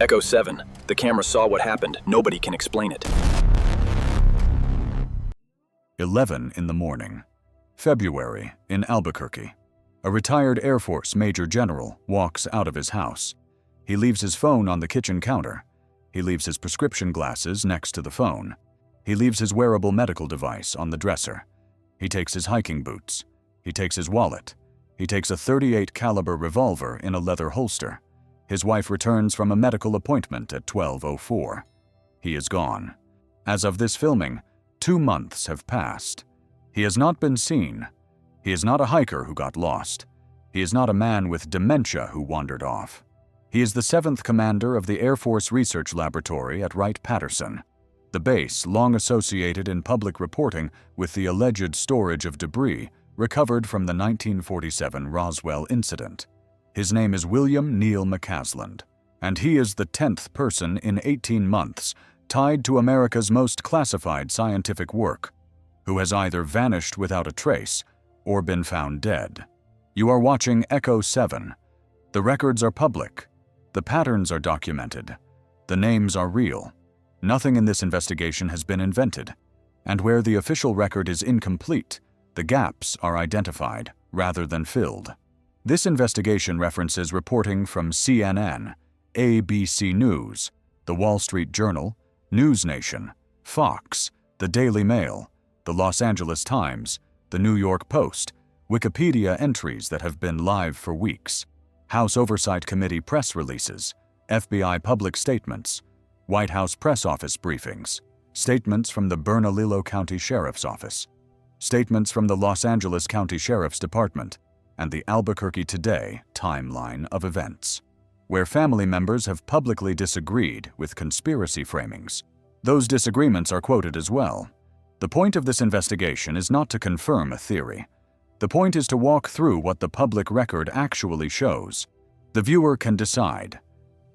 Echo 7. The camera saw what happened. Nobody can explain it. 11 in the morning. February, in Albuquerque. A retired Air Force Major General walks out of his house. He leaves his phone on the kitchen counter. He leaves his prescription glasses next to the phone. He leaves his wearable medical device on the dresser. He takes his hiking boots. He takes his wallet. He takes a .38 caliber revolver in a leather holster. His wife returns from a medical appointment at 12:04. He is gone. As of this filming, 2 months have passed. He has not been seen. He is not a hiker who got lost. He is not a man with dementia who wandered off. He is the 7th commander of the Air Force Research Laboratory at Wright-Patterson, the base long associated in public reporting with the alleged storage of debris recovered from the 1947 Roswell incident. His name is William Neil McCasland, and he is the 10th person in 18 months tied to America's most classified scientific work, who has either vanished without a trace or been found dead. You are watching Echo 7. The records are public. The patterns are documented. The names are real. Nothing in this investigation has been invented, and where the official record is incomplete, the gaps are identified rather than filled. This investigation references reporting from CNN, ABC News, The Wall Street Journal, News Nation, Fox, The Daily Mail, The Los Angeles Times, The New York Post, Wikipedia entries that have been live for weeks, House Oversight Committee press releases, FBI public statements, White House press office briefings, statements from the Bernalillo County Sheriff's Office, statements from the Los Angeles County Sheriff's Department, and the Albuquerque Today timeline of events, where family members have publicly disagreed with conspiracy framings. Those disagreements are quoted as well. The point of this investigation is not to confirm a theory. The point is to walk through what the public record actually shows. The viewer can decide.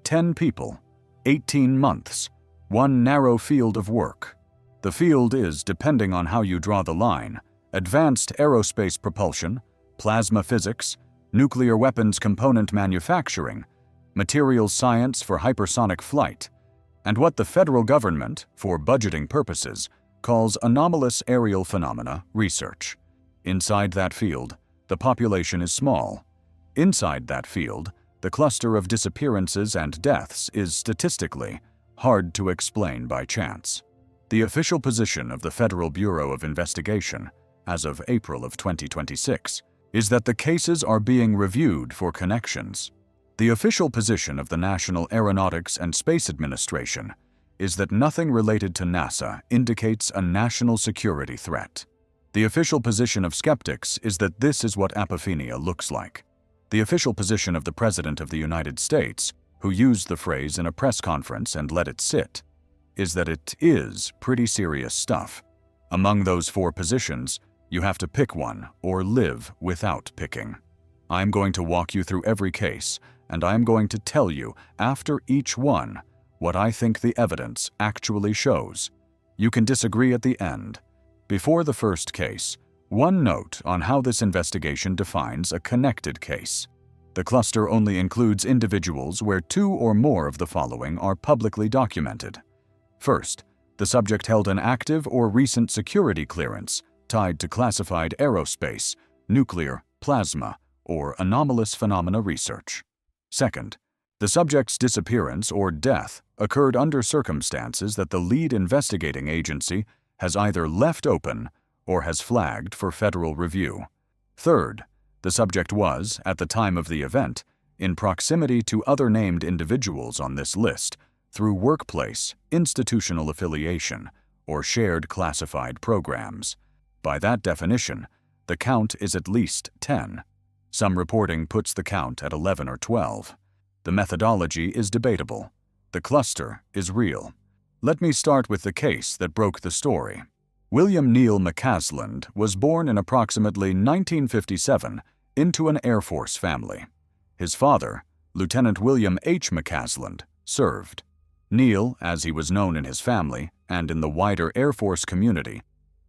10 people, 18 months, one narrow field of work. The field is, depending on how you draw the line, advanced aerospace propulsion, plasma physics, nuclear weapons component manufacturing, materials science for hypersonic flight, and what the federal government, for budgeting purposes, calls anomalous aerial phenomena research. Inside that field, the population is small. Inside that field, the cluster of disappearances and deaths is statistically hard to explain by chance. The official position of the Federal Bureau of Investigation, as of April of 2026, is that the cases are being reviewed for connections. The official position of the National Aeronautics and Space Administration is that nothing related to NASA indicates a national security threat. The official position of skeptics is that this is what apophenia looks like. The official position of the President of the United States, who used the phrase in a press conference and let it sit, is that it is pretty serious stuff. Among those 4 positions, you have to pick one or live without picking. I'm going to walk you through every case, and I'm going to tell you, after each one, what I think the evidence actually shows. You can disagree at the end. Before the first case, one note on how this investigation defines a connected case. The cluster only includes individuals where 2 or more of the following are publicly documented. First, the subject held an active or recent security clearance tied to classified aerospace, nuclear, plasma, or anomalous phenomena research. Second, the subject's disappearance or death occurred under circumstances that the lead investigating agency has either left open or has flagged for federal review. Third, the subject was, at the time of the event, in proximity to other named individuals on this list through workplace, institutional affiliation, or shared classified programs. By that definition, the count is at least 10. Some reporting puts the count at 11 or 12. The methodology is debatable. The cluster is real. Let me start with the case that broke the story. William Neil McCasland was born in approximately 1957 into an Air Force family. His father, Lieutenant William H. McCasland, served. Neil, as he was known in his family and in the wider Air Force community,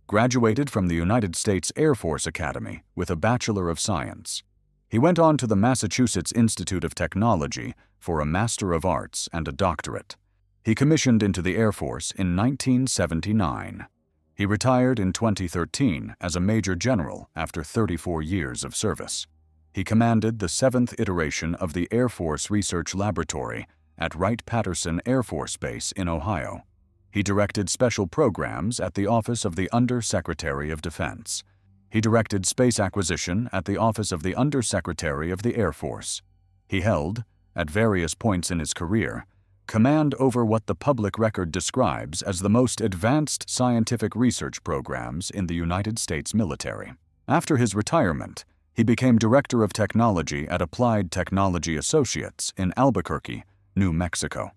graduated from the United States Air Force Academy with a Bachelor of Science. He went on to the Massachusetts Institute of Technology for a Master of Arts and a doctorate. He commissioned into the Air Force in 1979. He retired in 2013 as a Major General after 34 years of service. He commanded the 7th iteration of the Air Force Research Laboratory at Wright-Patterson Air Force Base in Ohio. He directed special programs at the Office of the Under Secretary of Defense. He directed space acquisition at the Office of the Under Secretary of the Air Force. He held, at various points in his career, command over what the public record describes as the most advanced scientific research programs in the United States military. After his retirement, he became Director of Technology at Applied Technology Associates in Albuquerque, New Mexico.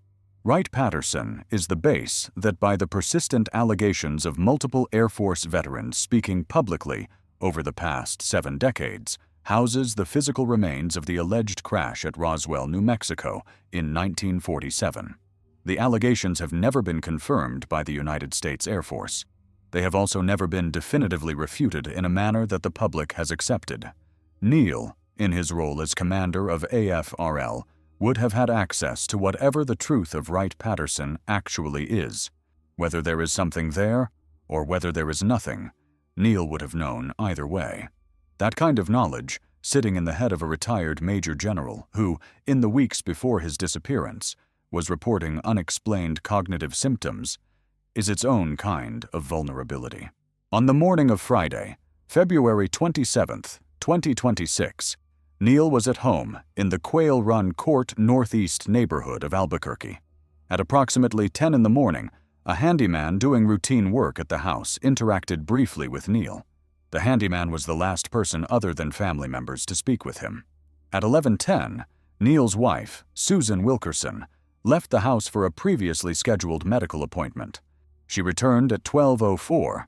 Wright-Patterson is the base that, by the persistent allegations of multiple Air Force veterans speaking publicly over the past 7 decades, houses the physical remains of the alleged crash at Roswell, New Mexico in 1947. The allegations have never been confirmed by the United States Air Force. They have also never been definitively refuted in a manner that the public has accepted. Neil, in his role as commander of AFRL, would have had access to whatever the truth of Wright-Patterson actually is. Whether there is something there, or whether there is nothing, Neil would have known either way. That kind of knowledge, sitting in the head of a retired Major General who, in the weeks before his disappearance, was reporting unexplained cognitive symptoms, is its own kind of vulnerability. On the morning of Friday, February 27, 2026, Neil was at home in the Quail Run Court Northeast neighborhood of Albuquerque. At approximately 10 in the morning, a handyman doing routine work at the house interacted briefly with Neil. The handyman was the last person other than family members to speak with him. At 11:10, Neil's wife, Susan Wilkerson, left the house for a previously scheduled medical appointment. She returned at 12:04.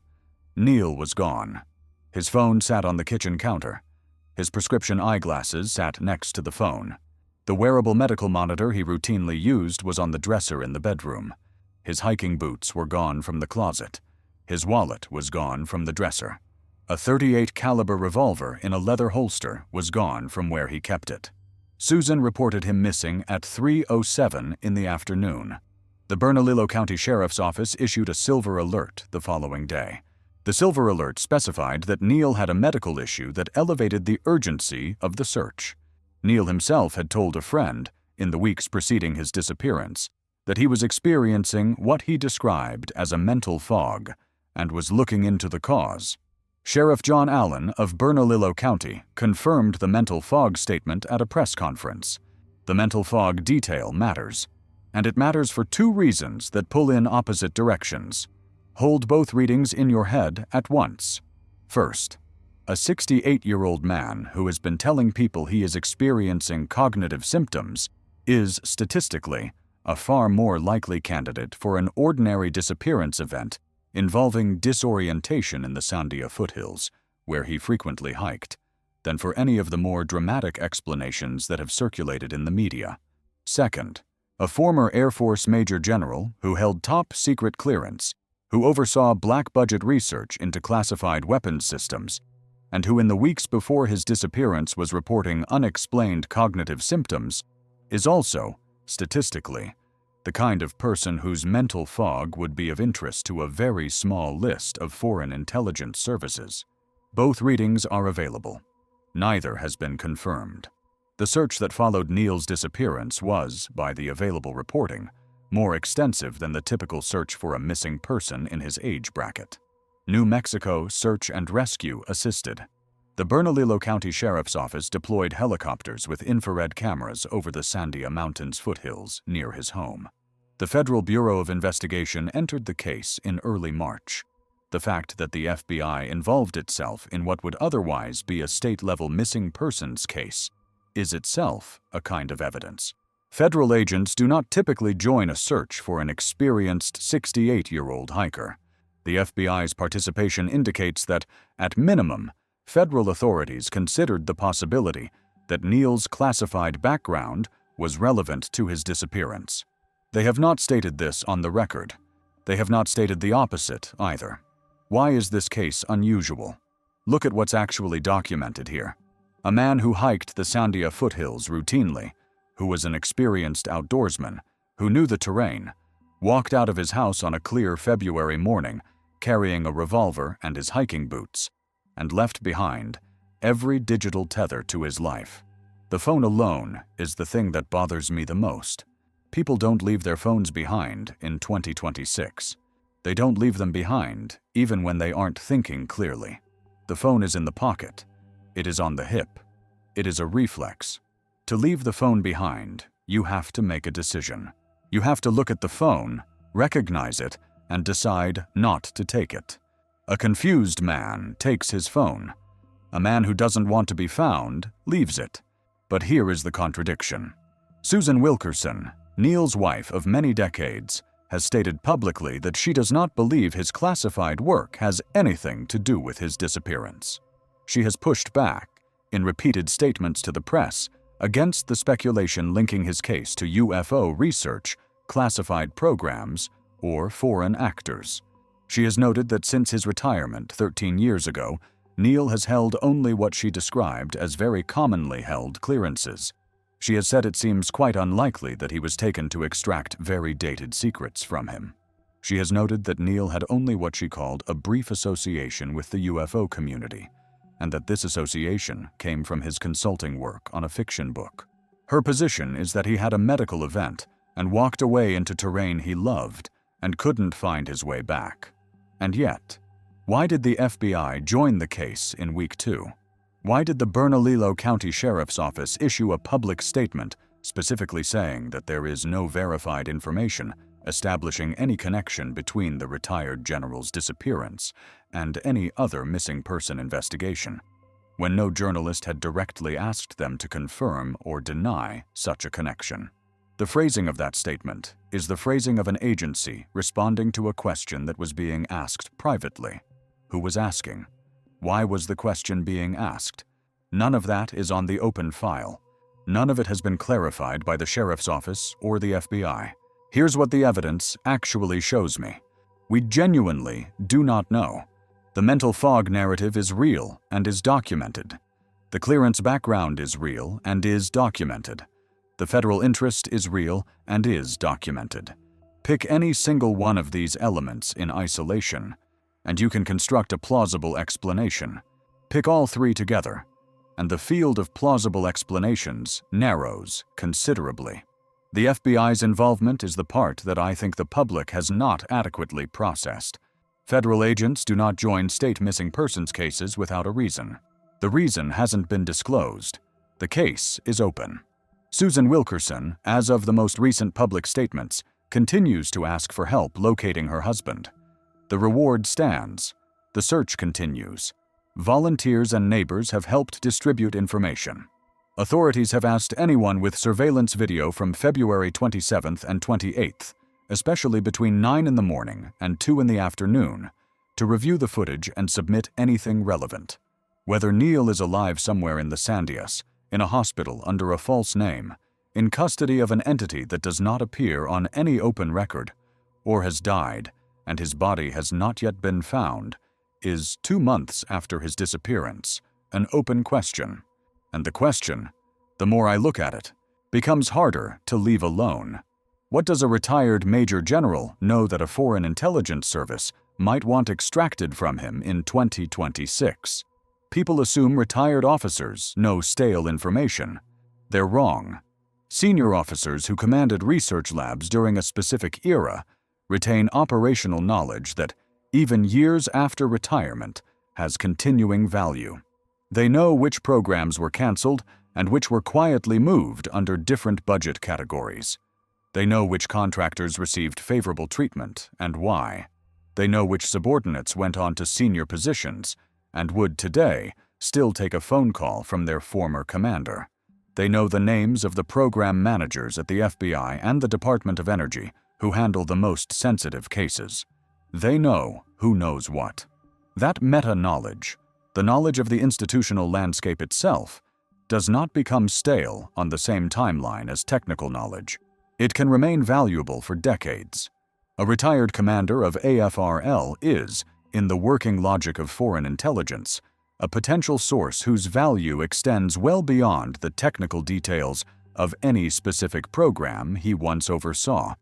Neil was gone. His phone sat on the kitchen counter. His prescription eyeglasses sat next to the phone. The wearable medical monitor he routinely used was on the dresser in the bedroom. His hiking boots were gone from the closet. His wallet was gone from the dresser. A .38 caliber revolver in a leather holster was gone from where he kept it. Susan reported him missing at 3:07 in the afternoon. The Bernalillo County Sheriff's Office issued a silver alert the following day. The silver alert specified that Neil had a medical issue that elevated the urgency of the search. Neil himself had told a friend, in the weeks preceding his disappearance, that he was experiencing what he described as a mental fog and was looking into the cause. Sheriff John Allen of Bernalillo County confirmed the mental fog statement at a press conference. The mental fog detail matters, and it matters for 2 reasons that pull in opposite directions. Hold both readings in your head at once. First, a 68-year-old man who has been telling people he is experiencing cognitive symptoms is, statistically, a far more likely candidate for an ordinary disappearance event involving disorientation in the Sandia foothills, where he frequently hiked, than for any of the more dramatic explanations that have circulated in the media. Second, a former Air Force Major General who held top-secret clearance, who oversaw black-budget research into classified weapons systems, and who in the weeks before his disappearance was reporting unexplained cognitive symptoms, is also, statistically, the kind of person whose mental fog would be of interest to a very small list of foreign intelligence services. Both readings are available. Neither has been confirmed. The search that followed Neil's disappearance was, by the available reporting, more extensive than the typical search for a missing person in his age bracket. New Mexico Search and Rescue assisted. The Bernalillo County Sheriff's Office deployed helicopters with infrared cameras over the Sandia Mountains foothills near his home. The Federal Bureau of Investigation entered the case in early March. The fact that the FBI involved itself in what would otherwise be a state-level missing persons case is itself a kind of evidence. Federal agents do not typically join a search for an experienced 68-year-old hiker. The FBI's participation indicates that, at minimum, federal authorities considered the possibility that Neil's classified background was relevant to his disappearance. They have not stated this on the record. They have not stated the opposite either. Why is this case unusual? Look at what's actually documented here. A man who hiked the Sandia foothills routinely, who was an experienced outdoorsman, who knew the terrain, walked out of his house on a clear February morning carrying a revolver and his hiking boots, and left behind every digital tether to his life. The phone alone is the thing that bothers me the most. People don't leave their phones behind in 2026. They don't leave them behind even when they aren't thinking clearly. The phone is in the pocket. It is on the hip. It is a reflex. To leave the phone behind, you have to make a decision. You have to look at the phone, recognize it, and decide not to take it. A confused man takes his phone. A man who doesn't want to be found leaves it. But here is the contradiction. Susan Wilkerson, Neil's wife of many decades, has stated publicly that she does not believe his classified work has anything to do with his disappearance. She has pushed back, in repeated statements to the press, against the speculation linking his case to UFO research, classified programs, or foreign actors. She has noted that since his retirement 13 years ago, Neil has held only what she described as very commonly held clearances. She has said it seems quite unlikely that he was taken to extract very dated secrets from him. She has noted that Neil had only what she called a brief association with the UFO community, and that this association came from his consulting work on a fiction book. Her position is that he had a medical event and walked away into terrain he loved and couldn't find his way back. And yet, why did the FBI join the case in week 2? Why did the Bernalillo County Sheriff's Office issue a public statement specifically saying that there is no verified information establishing any connection between the retired general's disappearance and any other missing person investigation, when no journalist had directly asked them to confirm or deny such a connection? The phrasing of that statement is the phrasing of an agency responding to a question that was being asked privately. Who was asking? Why was the question being asked? None of that is on the open file. None of it has been clarified by the sheriff's office or the FBI. Here's what the evidence actually shows me. We genuinely do not know. The mental fog narrative is real and is documented. The clearance background is real and is documented. The federal interest is real and is documented. Pick any single one of these elements in isolation, and you can construct a plausible explanation. Pick all three together, and the field of plausible explanations narrows considerably. The FBI's involvement is the part that I think the public has not adequately processed. Federal agents do not join state missing persons cases without a reason. The reason hasn't been disclosed. The case is open. Susan Wilkerson, as of the most recent public statements, continues to ask for help locating her husband. The reward stands. The search continues. Volunteers and neighbors have helped distribute information. Authorities have asked anyone with surveillance video from February 27th and 28th, especially between 9 in the morning and 2 in the afternoon, to review the footage and submit anything relevant. Whether Neil is alive somewhere in the Sandias, in a hospital under a false name, in custody of an entity that does not appear on any open record, or has died and his body has not yet been found, is 2 months after his disappearance, an open question. And the question, the more I look at it, becomes harder to leave alone. What does a retired major general know that a foreign intelligence service might want extracted from him in 2026? People assume retired officers know stale information. They're wrong. Senior officers who commanded research labs during a specific era retain operational knowledge that, even years after retirement, has continuing value. They know which programs were canceled and which were quietly moved under different budget categories. They know which contractors received favorable treatment and why. They know which subordinates went on to senior positions and would today still take a phone call from their former commander. They know the names of the program managers at the FBI and the Department of Energy who handle the most sensitive cases. They know who knows what. That meta-knowledge, the knowledge of the institutional landscape itself, does not become stale on the same timeline as technical knowledge. It can remain valuable for decades. A retired commander of AFRL is, in the working logic of foreign intelligence, a potential source whose value extends well beyond the technical details of any specific program he once oversaw.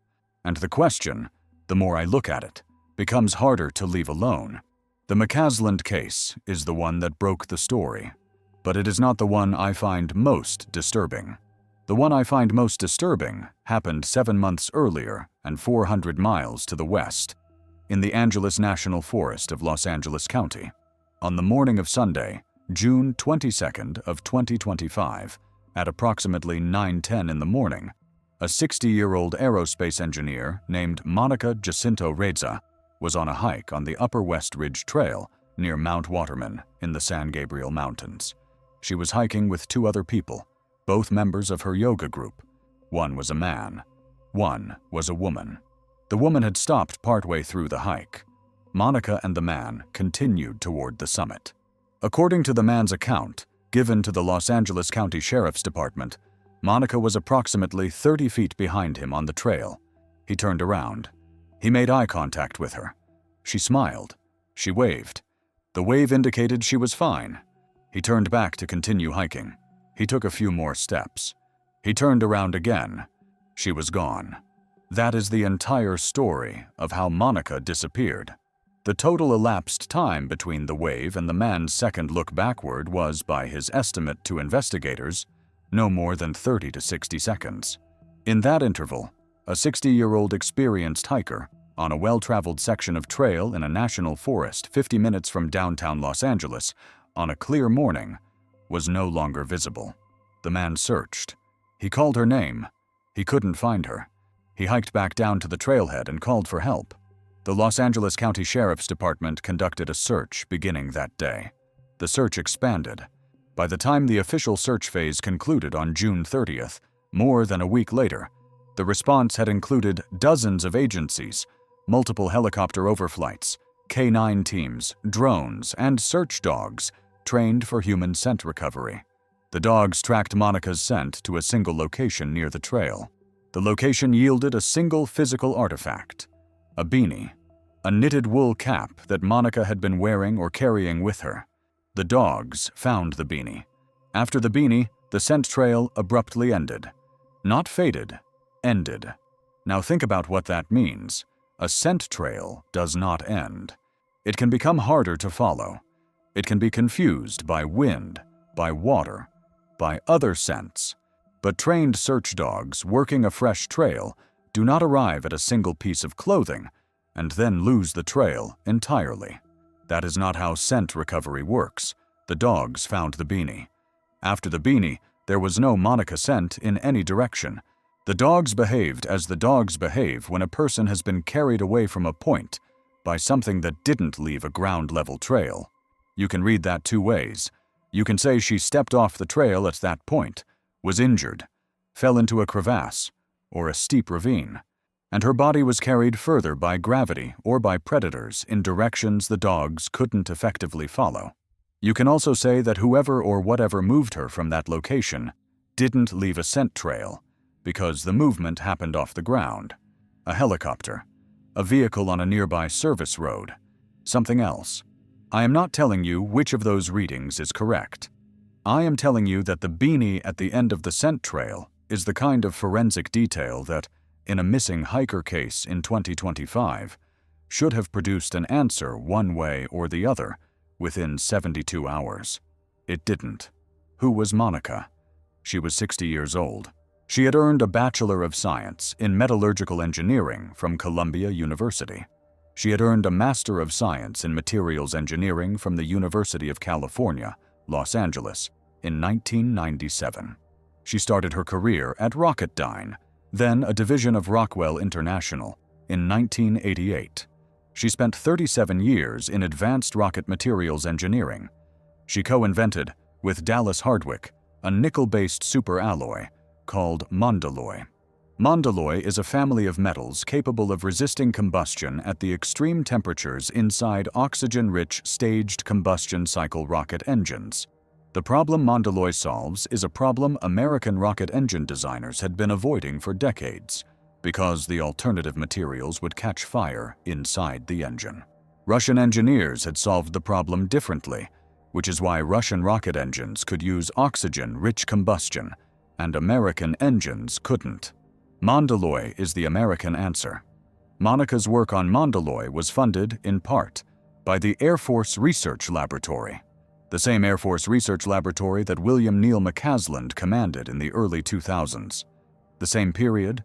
And the question, the more I look at it, becomes harder to leave alone. The McCasland case is the one that broke the story, but it is not the one I find most disturbing. The one I find most disturbing happened 7 months earlier and 400 miles to the west, in the Angeles National Forest of Los Angeles County. On the morning of Sunday, June 22nd of 2025, at approximately 9:10 in the morning, a 60-year-old aerospace engineer named Monica Jacinto Reza was on a hike on the Upper West Ridge Trail near Mount Waterman in the San Gabriel Mountains. She was hiking with 2 other people, both members of her yoga group. One was a man, one was a woman. The woman had stopped partway through the hike. Monica and the man continued toward the summit. According to the man's account, given to the Los Angeles County Sheriff's Department, Monica was approximately 30 feet behind him on the trail. He turned around. He made eye contact with her. She smiled. She waved. The wave indicated she was fine. He turned back to continue hiking. He took a few more steps. He turned around again. She was gone. That is the entire story of how Monica disappeared. The total elapsed time between the wave and the man's second look backward was, by his estimate to investigators, no more than 30 to 60 seconds. In that interval, a 60-year-old experienced hiker on a well-traveled section of trail in a national forest 50 minutes from downtown Los Angeles on a clear morning was no longer visible. The man searched. He called her name. He couldn't find her. He hiked back down to the trailhead and called for help. The Los Angeles County Sheriff's Department conducted a search beginning that day. The search expanded. By the time the official search phase concluded on June 30th, more than a week later, the response had included dozens of agencies, multiple helicopter overflights, K-9 teams, drones, and search dogs trained for human scent recovery. The dogs tracked Monica's scent to a single location near the trail. The location yielded a single physical artifact, a beanie, a knitted wool cap that Monica had been wearing or carrying with her. The dogs found the beanie. After the beanie, the scent trail abruptly ended. Not faded, ended. Now think about what that means. A scent trail does not end. It can become harder to follow. It can be confused by wind, by water, by other scents. But trained search dogs working a fresh trail do not arrive at a single piece of clothing and then lose the trail entirely. That is not how scent recovery works. The dogs found the beanie. After the beanie, there was no Monica scent in any direction. The dogs behaved as the dogs behave when a person has been carried away from a point by something that didn't leave a ground-level trail. You can read that 2 ways. You can say she stepped off the trail at that point, was injured, fell into a crevasse or a steep ravine, and her body was carried further by gravity or by predators in directions the dogs couldn't effectively follow. You can also say that whoever or whatever moved her from that location didn't leave a scent trail because the movement happened off the ground. A helicopter, a vehicle on a nearby service road, something else. I am not telling you which of those readings is correct. I am telling you that the beanie at the end of the scent trail is the kind of forensic detail that, in a missing hiker case in 2025, should have produced an answer one way or the other within 72 hours. It didn't. Who was Monica? She was 60 years old. She had earned a Bachelor of Science in Metallurgical Engineering from Columbia University. She had earned a Master of Science in Materials Engineering from the University of California, Los Angeles, in 1997. She started her career at Rocketdyne, then a division of Rockwell International, in 1988. She spent 37 years in advanced rocket materials engineering. She co-invented, with Dallas Hardwick, a nickel-based superalloy called Mondalloy. Mondalloy is a family of metals capable of resisting combustion at the extreme temperatures inside oxygen-rich staged combustion cycle rocket engines. The problem Mondalloy solves is a problem American rocket engine designers had been avoiding for decades, because the alternative materials would catch fire inside the engine. Russian engineers had solved the problem differently, which is why Russian rocket engines could use oxygen-rich combustion, and American engines couldn't. Mondaloy is the American answer. Monica's work on Mondaloy was funded, in part, by the Air Force Research Laboratory, the same Air Force Research Laboratory that William Neal McCasland commanded in the early 2000s. The same period,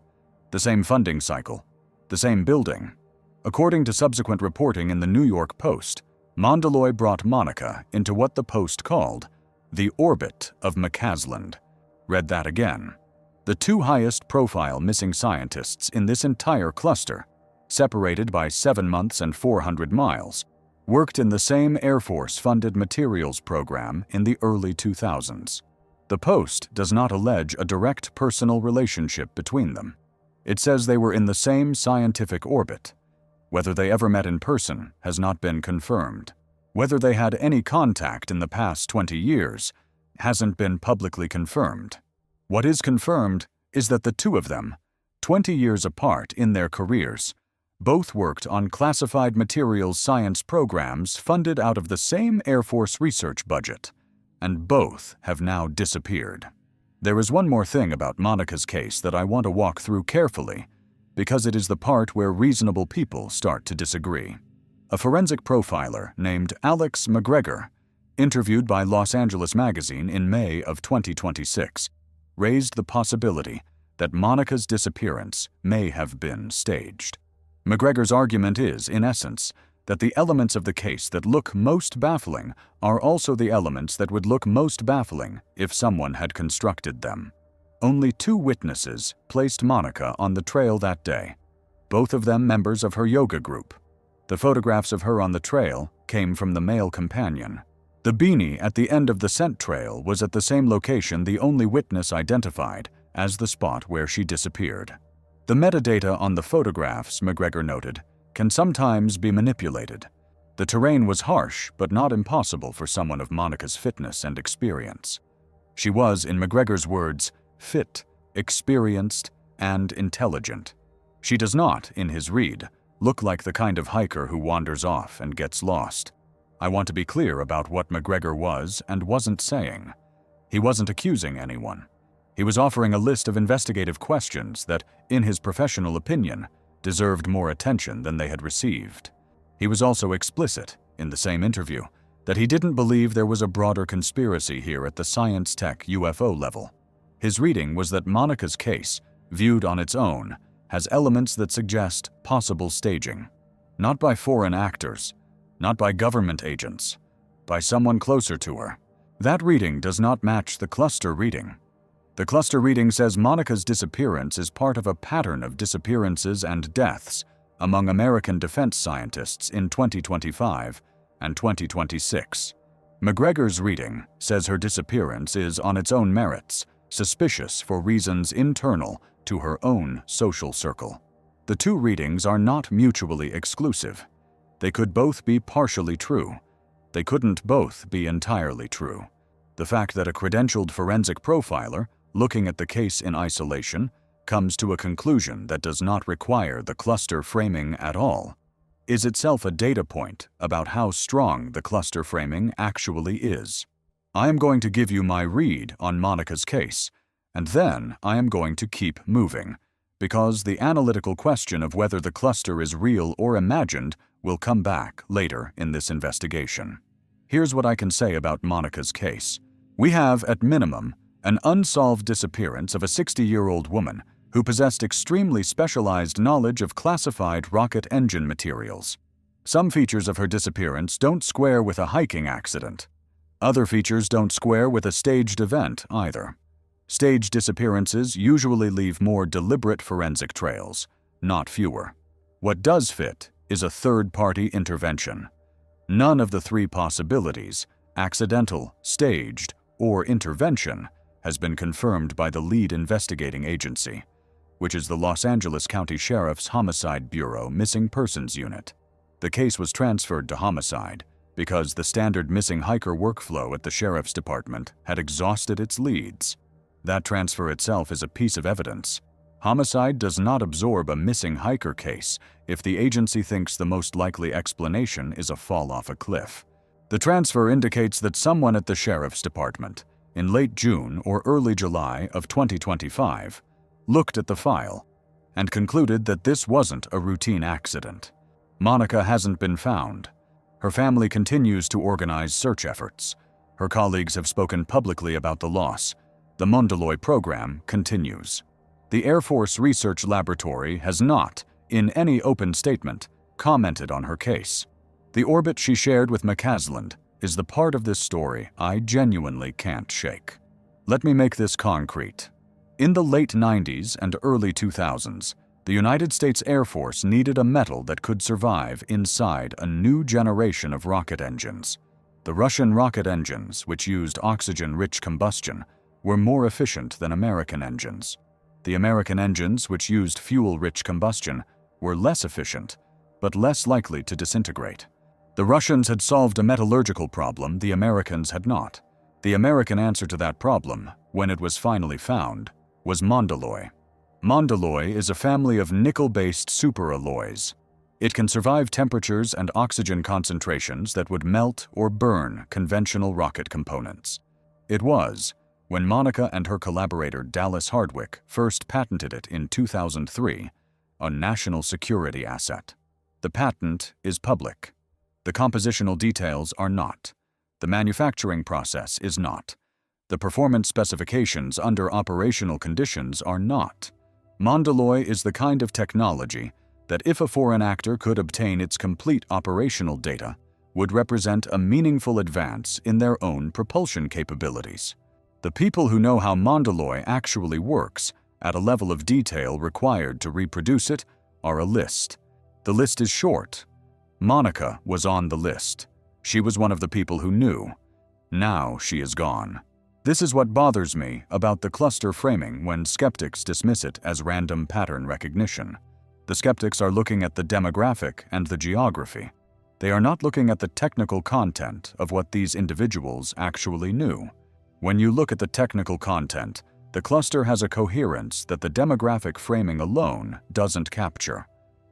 the same funding cycle, the same building. According to subsequent reporting in the New York Post, Mondaloy brought Monica into what the Post called the orbit of McCasland. Read that again. The two highest-profile missing scientists in this entire cluster, separated by 7 months and 400 miles, worked in the same Air Force-funded materials program in the early 2000s. The Post does not allege a direct personal relationship between them. It says they were in the same scientific orbit. Whether they ever met in person has not been confirmed. Whether they had any contact in the past 20 years hasn't been publicly confirmed. What is confirmed is that the two of them, 20 years apart in their careers, both worked on classified materials science programs funded out of the same Air Force research budget, and both have now disappeared. There is one more thing about Monica's case that I want to walk through carefully, because it is the part where reasonable people start to disagree. A forensic profiler named Alex McGregor, interviewed by Los Angeles Magazine in May of 2026, raised the possibility that Monica's disappearance may have been staged. McGregor's argument is, in essence, that the elements of the case that look most baffling are also the elements that would look most baffling if someone had constructed them. Only 2 witnesses placed Monica on the trail that day, both of them members of her yoga group. The photographs of her on the trail came from the male companion. The beanie at the end of the scent trail was at the same location the only witness identified as the spot where she disappeared. The metadata on the photographs, McGregor noted, can sometimes be manipulated. The terrain was harsh but not impossible for someone of Monica's fitness and experience. She was, in McGregor's words, fit, experienced, and intelligent. She does not, in his read, look like the kind of hiker who wanders off and gets lost. I want to be clear about what McGregor was and wasn't saying. He wasn't accusing anyone. He was offering a list of investigative questions that, in his professional opinion, deserved more attention than they had received. He was also explicit, in the same interview, that he didn't believe there was a broader conspiracy here at the science-tech UFO level. His reading was that Monica's case, viewed on its own, has elements that suggest possible staging. Not by foreign actors, not by government agents, by someone closer to her. That reading does not match the cluster reading. The cluster reading says Monica's disappearance is part of a pattern of disappearances and deaths among American defense scientists in 2025 and 2026. McGregor's reading says her disappearance is, on its own merits, suspicious for reasons internal to her own social circle. The two readings are not mutually exclusive. They could both be partially true. They couldn't both be entirely true. The fact that a credentialed forensic profiler, looking at the case in isolation, comes to a conclusion that does not require the cluster framing at all, is itself a data point about how strong the cluster framing actually is. I am going to give you my read on Monica's case, and then I am going to keep moving, because the analytical question of whether the cluster is real or imagined will come back later in this investigation. Here's what I can say about Monica's case. We have, at minimum, an unsolved disappearance of a 60-year-old woman who possessed extremely specialized knowledge of classified rocket engine materials. Some features of her disappearance don't square with a hiking accident. Other features don't square with a staged event either. Staged disappearances usually leave more deliberate forensic trails, not fewer. What does fit is a third-party intervention. None of the 3 possibilities, accidental, staged, or intervention, has been confirmed by the lead investigating agency, which is the Los Angeles County Sheriff's Homicide Bureau Missing Persons Unit. The case was transferred to homicide because the standard missing hiker workflow at the Sheriff's Department had exhausted its leads. That transfer itself is a piece of evidence. Homicide does not absorb a missing hiker case if the agency thinks the most likely explanation is a fall off a cliff. The transfer indicates that someone at the Sheriff's Department, in late June or early July of 2025, looked at the file and concluded that this wasn't a routine accident. Monica hasn't been found. Her family continues to organize search efforts. Her colleagues have spoken publicly about the loss. The Mondaloy program continues. The Air Force Research Laboratory has not, in any open statement, commented on her case. The orbit she shared with McCasland is the part of this story I genuinely can't shake. Let me make this concrete. In the late 90s and early 2000s, the United States Air Force needed a metal that could survive inside a new generation of rocket engines. The Russian rocket engines, which used oxygen-rich combustion, were more efficient than American engines. The American engines, which used fuel-rich combustion, were less efficient, but less likely to disintegrate. The Russians had solved a metallurgical problem the Americans had not. The American answer to that problem, when it was finally found, was Mondaloy. Mondaloy is a family of nickel-based superalloys. It can survive temperatures and oxygen concentrations that would melt or burn conventional rocket components. It was, when Monica and her collaborator Dallas Hardwick first patented it in 2003, a national security asset. The patent is public. The compositional details are not. The manufacturing process is not. The performance specifications under operational conditions are not. Mondaloy is the kind of technology that, if a foreign actor could obtain its complete operational data, would represent a meaningful advance in their own propulsion capabilities. The people who know how Mondaloy actually works, at a level of detail required to reproduce it, are a list. The list is short. Monica was on the list. She was one of the people who knew. Now she is gone. This is what bothers me about the cluster framing when skeptics dismiss it as random pattern recognition. The skeptics are looking at the demographic and the geography. They are not looking at the technical content of what these individuals actually knew. When you look at the technical content, the cluster has a coherence that the demographic framing alone doesn't capture.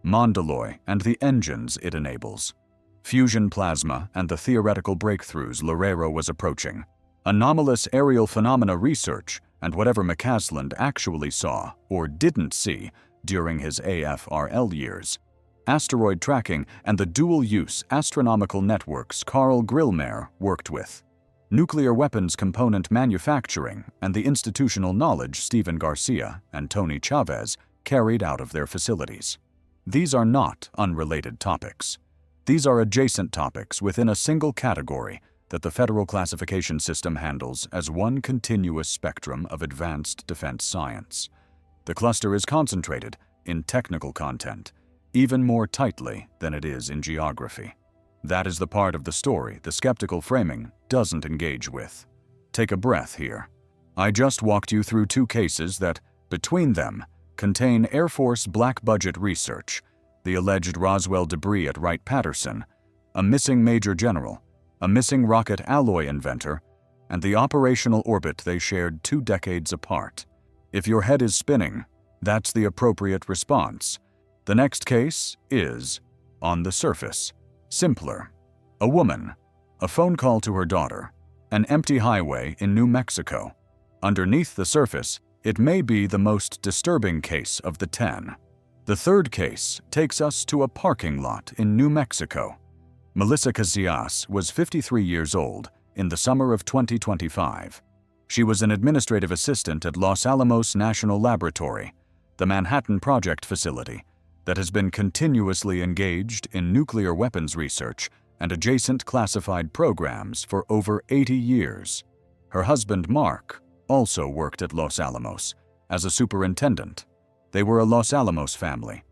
Mondaloy and the engines it enables. Fusion plasma and the theoretical breakthroughs Loureiro was approaching. Anomalous aerial phenomena research and whatever McCasland actually saw or didn't see during his AFRL years. Asteroid tracking and the dual-use astronomical networks Carl Grillmair worked with. Nuclear weapons component manufacturing and the institutional knowledge Stephen Garcia and Tony Chavez carried out of their facilities. These are not unrelated topics. These are adjacent topics within a single category that the federal classification system handles as one continuous spectrum of advanced defense science. The cluster is concentrated in technical content, even more tightly than it is in geography. That is the part of the story the skeptical framing doesn't engage with. Take a breath here. I just walked you through two cases that, between them, contain Air Force black budget research, the alleged Roswell debris at Wright-Patterson, a missing major general, a missing rocket alloy inventor, and the operational orbit they shared 2 decades apart. If your head is spinning, that's the appropriate response. The next case is, on the surface, simpler. A woman, a phone call to her daughter, an empty highway in New Mexico. Underneath the surface, it may be the most disturbing case of the 10. The third case takes us to a parking lot in New Mexico. Melissa Casias was 53 years old in the summer of 2025. She was an administrative assistant at Los Alamos National Laboratory, the Manhattan Project facility that has been continuously engaged in nuclear weapons research and adjacent classified programs for over 80 years. Her husband, Mark, also worked at Los Alamos as a superintendent. They were a Los Alamos family.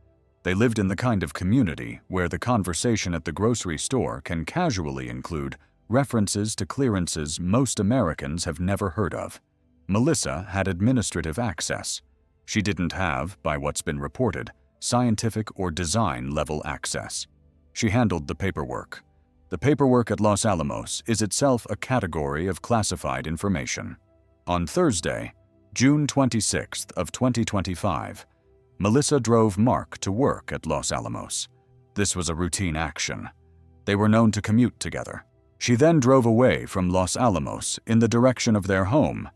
They lived in the kind of community where the conversation at the grocery store can casually include references to clearances most Americans have never heard of. Melissa had administrative access. She didn't have, by what's been reported, scientific or design-level access. She handled the paperwork. The paperwork at Los Alamos is itself a category of classified information. On Thursday, June 26th of 2025, Melissa drove Mark to work at Los Alamos. This was a routine action. They were known to commute together. She then drove away from Los Alamos in the direction of their home.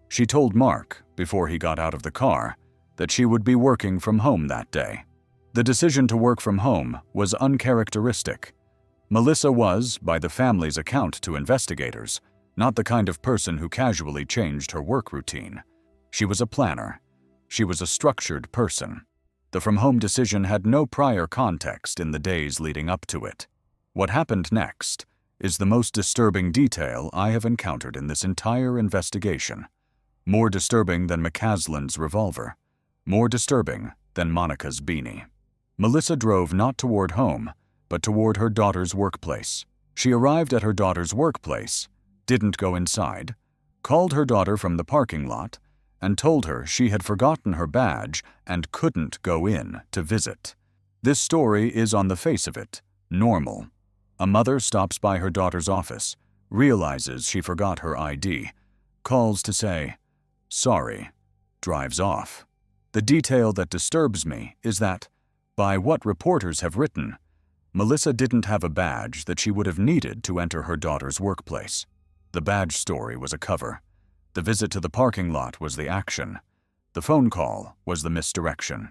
She told Mark, before he got out of the car, that she would be working from home that day. The decision to work from home was uncharacteristic. Melissa was, by the family's account to investigators, not the kind of person who casually changed her work routine. She was a planner. She was a structured person. The from-home decision had no prior context in the days leading up to it. What happened next is the most disturbing detail I have encountered in this entire investigation. More disturbing than McCasland's revolver. More disturbing than Monica's beanie. Melissa drove not toward home, but toward her daughter's workplace. She arrived at her daughter's workplace, didn't go inside, called her daughter from the parking lot, and told her she had forgotten her badge and couldn't go in to visit. This story is, on the face of it, normal. A mother stops by her daughter's office, realizes she forgot her ID, calls to say, "Sorry," drives off. The detail that disturbs me is that, by what reporters have written, Melissa didn't have a badge that she would have needed to enter her daughter's workplace. The badge story was a cover. The visit to the parking lot was the action. The phone call was the misdirection.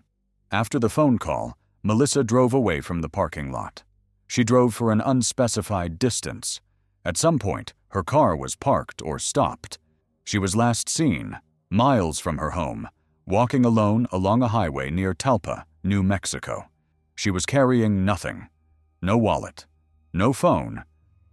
After the phone call, Melissa drove away from the parking lot. She drove for an unspecified distance. At some point, her car was parked or stopped. She was last seen, miles from her home, walking alone along a highway near Talpa, New Mexico. She was carrying nothing. No wallet, no phone,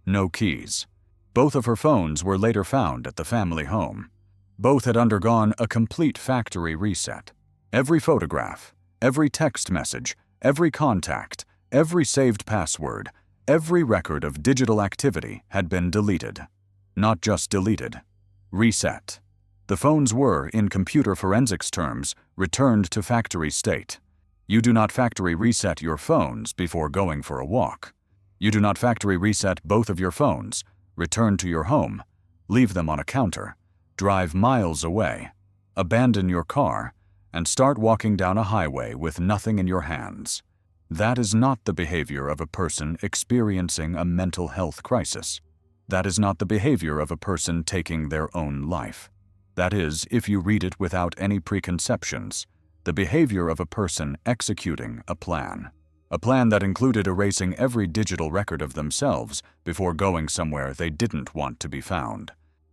no keys. Both of her phones were later found at the family home. Both had undergone a complete factory reset. Every photograph, every text message, every contact, every saved password, every record of digital activity had been deleted. Not just deleted, reset. The phones were, in computer forensics terms, returned to factory state. You do not factory reset your phones before going for a walk. You do not factory reset both of your phones, return to your home, leave them on a counter, drive miles away, abandon your car, and start walking down a highway with nothing in your hands. That is not the behavior of a person experiencing a mental health crisis. That is not the behavior of a person taking their own life. That is, if you read it without any preconceptions, the behavior of a person executing a plan. A plan that included erasing every digital record of themselves before going somewhere they didn't want to be found.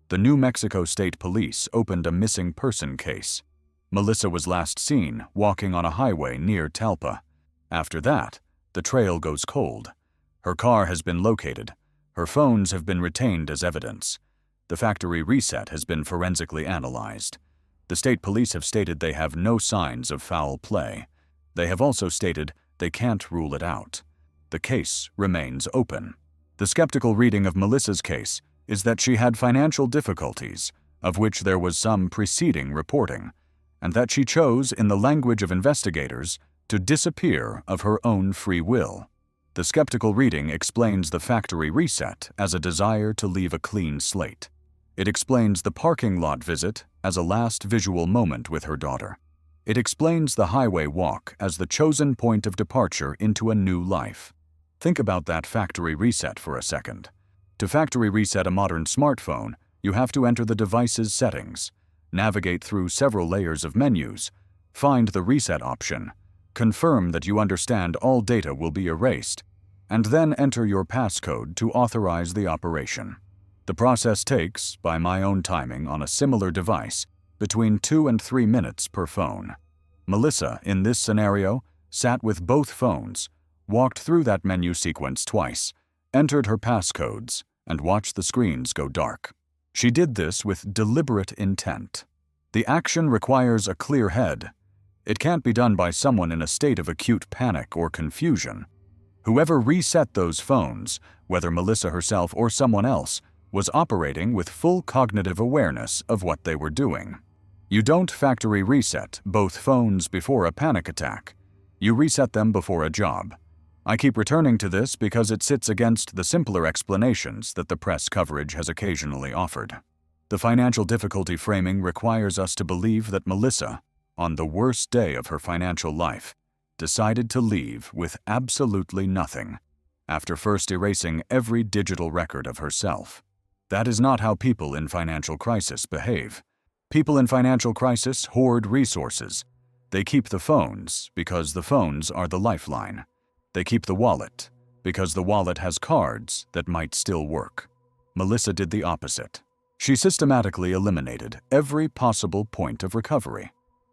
The New Mexico State Police opened a missing person case. Melissa was last seen walking on a highway near Talpa. After that, the trail goes cold. Her car has been located. Her phones have been retained as evidence. The factory reset has been forensically analyzed. The state police have stated they have no signs of foul play. They have also stated they can't rule it out. The case remains open. The skeptical reading of Melissa's case is that she had financial difficulties, of which there was some preceding reporting, and that she chose, in the language of investigators, to disappear of her own free will. The skeptical reading explains the factory reset as a desire to leave a clean slate. It explains the parking lot visit as a last visual moment with her daughter. It explains the highway walk as the chosen point of departure into a new life. Think about that factory reset for a second. To factory reset a modern smartphone, you have to enter the device's settings, navigate through several layers of menus, find the reset option, confirm that you understand all data will be erased, and then enter your passcode to authorize the operation. The process takes, by my own timing on a similar device, between 2 and 3 minutes per phone. Melissa, in this scenario, sat with both phones, walked through that menu sequence twice, entered her passcodes, and watched the screens go dark. She did this with deliberate intent. The action requires a clear head. It can't be done by someone in a state of acute panic or confusion. Whoever reset those phones, whether Melissa herself or someone else, was operating with full cognitive awareness of what they were doing. You don't factory reset both phones before a panic attack. You reset them before a job. I keep returning to this because it sits against the simpler explanations that the press coverage has occasionally offered. The financial difficulty framing requires us to believe that Melissa, on the worst day of her financial life, decided to leave with absolutely nothing. after first erasing every digital record of herself. That is not how people in financial crisis behave. People in financial crisis hoard resources. They keep the phones because the phones are the lifeline. They keep the wallet because the wallet has cards that might still work. Melissa did the opposite. She systematically eliminated every possible point of recovery.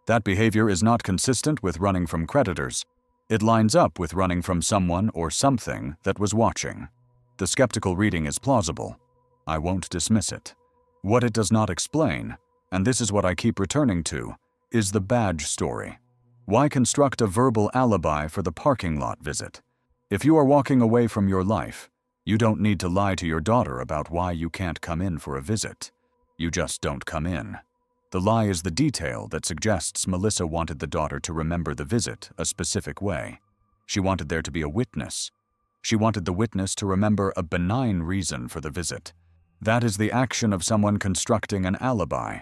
That behavior is not consistent with running from creditors. It lines up with running from someone or something that was watching. The skeptical reading is plausible. I won't dismiss it. What it does not explain, and this is what I keep returning to, is the badge story. Why construct a verbal alibi for the parking lot visit? If you are walking away from your life, you don't need to lie to your daughter about why you can't come in for a visit. You just don't come in. The lie is the detail that suggests Melissa wanted the daughter to remember the visit a specific way. She wanted there to be a witness. She wanted the witness to remember a benign reason for the visit. That is the action of someone constructing an alibi,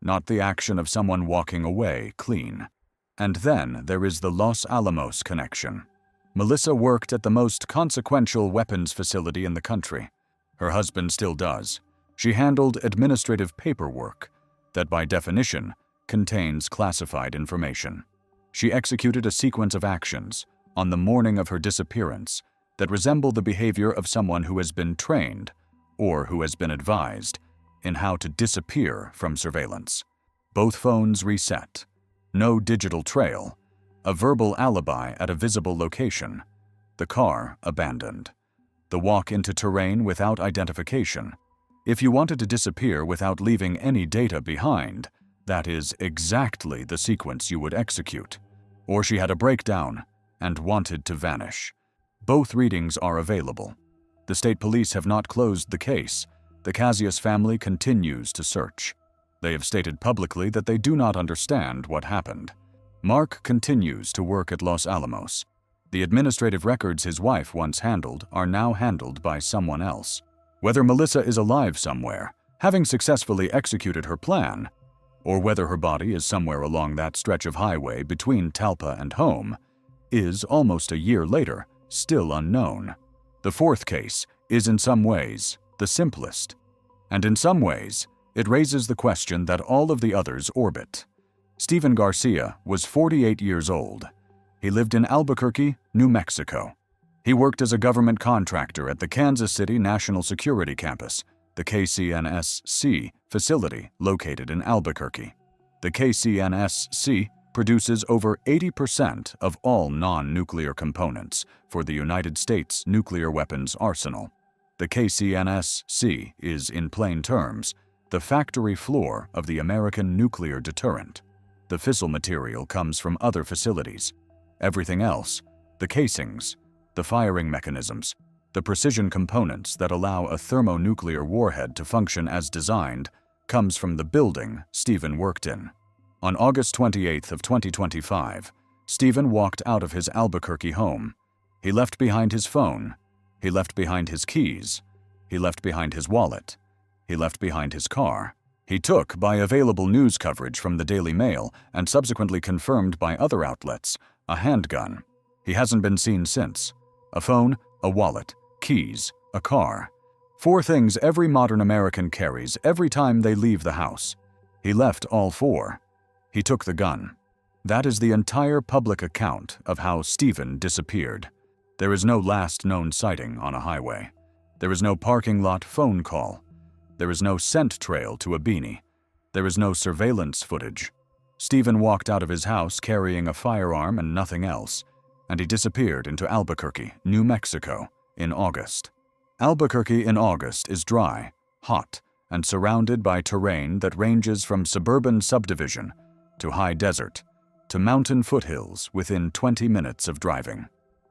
not the action of someone walking away clean. And then there is the Los Alamos connection. Melissa worked at the most consequential weapons facility in the country. Her husband still does. She handled administrative paperwork that by definition contains classified information. She executed a sequence of actions on the morning of her disappearance that resemble the behavior of someone who has been trained or who has been advised in how to disappear from surveillance. Both phones reset. No digital trail. A verbal alibi at a visible location. The car abandoned. The walk into terrain without identification. If you wanted to disappear without leaving any data behind, that is exactly the sequence you would execute. Or she had a breakdown and wanted to vanish. Both readings are available. The state police have not closed the case. The Casias family continues to search. They have stated publicly that they do not understand what happened. Mark continues to work at Los Alamos. The administrative records his wife once handled are now handled by someone else. Whether Melissa is alive somewhere, having successfully executed her plan, or whether her body is somewhere along that stretch of highway between Talpa and home, is almost a year later still unknown. The fourth case is in some ways the simplest, and in some ways it raises the question that all of the others orbit. Stephen Garcia was 48 years old. He lived in Albuquerque, New Mexico. He worked as a government contractor at the Kansas City National Security Campus, the KCNSC facility located in Albuquerque. The KCNSC produces over 80% of all non-nuclear components for the United States nuclear weapons arsenal. The KCNSC is, in plain terms, the factory floor of the American nuclear deterrent. The fissile material comes from other facilities. Everything else, the casings, the firing mechanisms, the precision components that allow a thermonuclear warhead to function as designed, comes from the building Stephen worked in. On August 28th of 2025, Stephen walked out of his Albuquerque home. He left behind his phone. He left behind his keys. He left behind his wallet. He left behind his car. He took, by available news coverage from the Daily Mail and subsequently confirmed by other outlets, a handgun. He hasn't been seen since. A phone, a wallet, keys, a car. 4 things every modern American carries every time they leave the house. He left all 4. He took the gun. That is the entire public account of how Stephen disappeared. There is no last known sighting on a highway. There is no parking lot phone call. There is no scent trail to a beanie. There is no surveillance footage. Stephen walked out of his house carrying a firearm and nothing else, and he disappeared into Albuquerque, New Mexico, in August. Albuquerque in August is dry, hot, and surrounded by terrain that ranges from suburban subdivision to high desert to mountain foothills within 20 minutes of driving.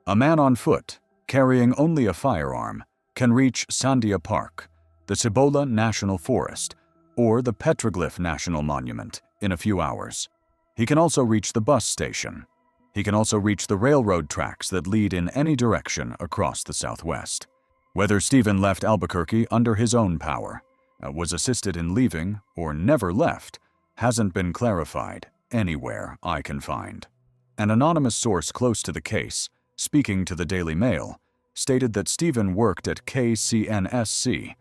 A man on foot, carrying only a firearm, can reach Sandia Park, the Cibola National Forest, or the Petroglyph National Monument in a few hours. He can also reach the bus station. He can also reach the railroad tracks that lead in any direction across the Southwest. Whether Stephen left Albuquerque under his own power, was assisted in leaving, or never left, hasn't been clarified anywhere I can find. An anonymous source close to the case, speaking to the Daily Mail, stated that Stephen worked at KCNSC.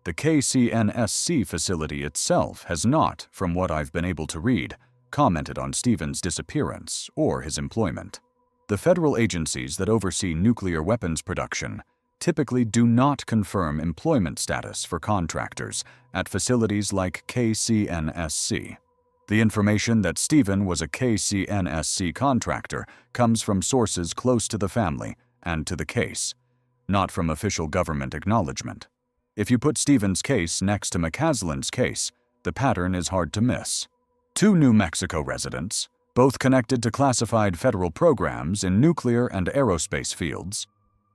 The KCNSC facility itself has not, from what I've been able to read, commented on Stephen's disappearance or his employment. The federal agencies that oversee nuclear weapons production typically do not confirm employment status for contractors at facilities like KCNSC. The information that Stephen was a KCNSC contractor comes from sources close to the family and to the case, not from official government acknowledgement. If you put Stephen's case next to McCasland's case, the pattern is hard to miss. Two New Mexico residents, both connected to classified federal programs in nuclear and aerospace fields,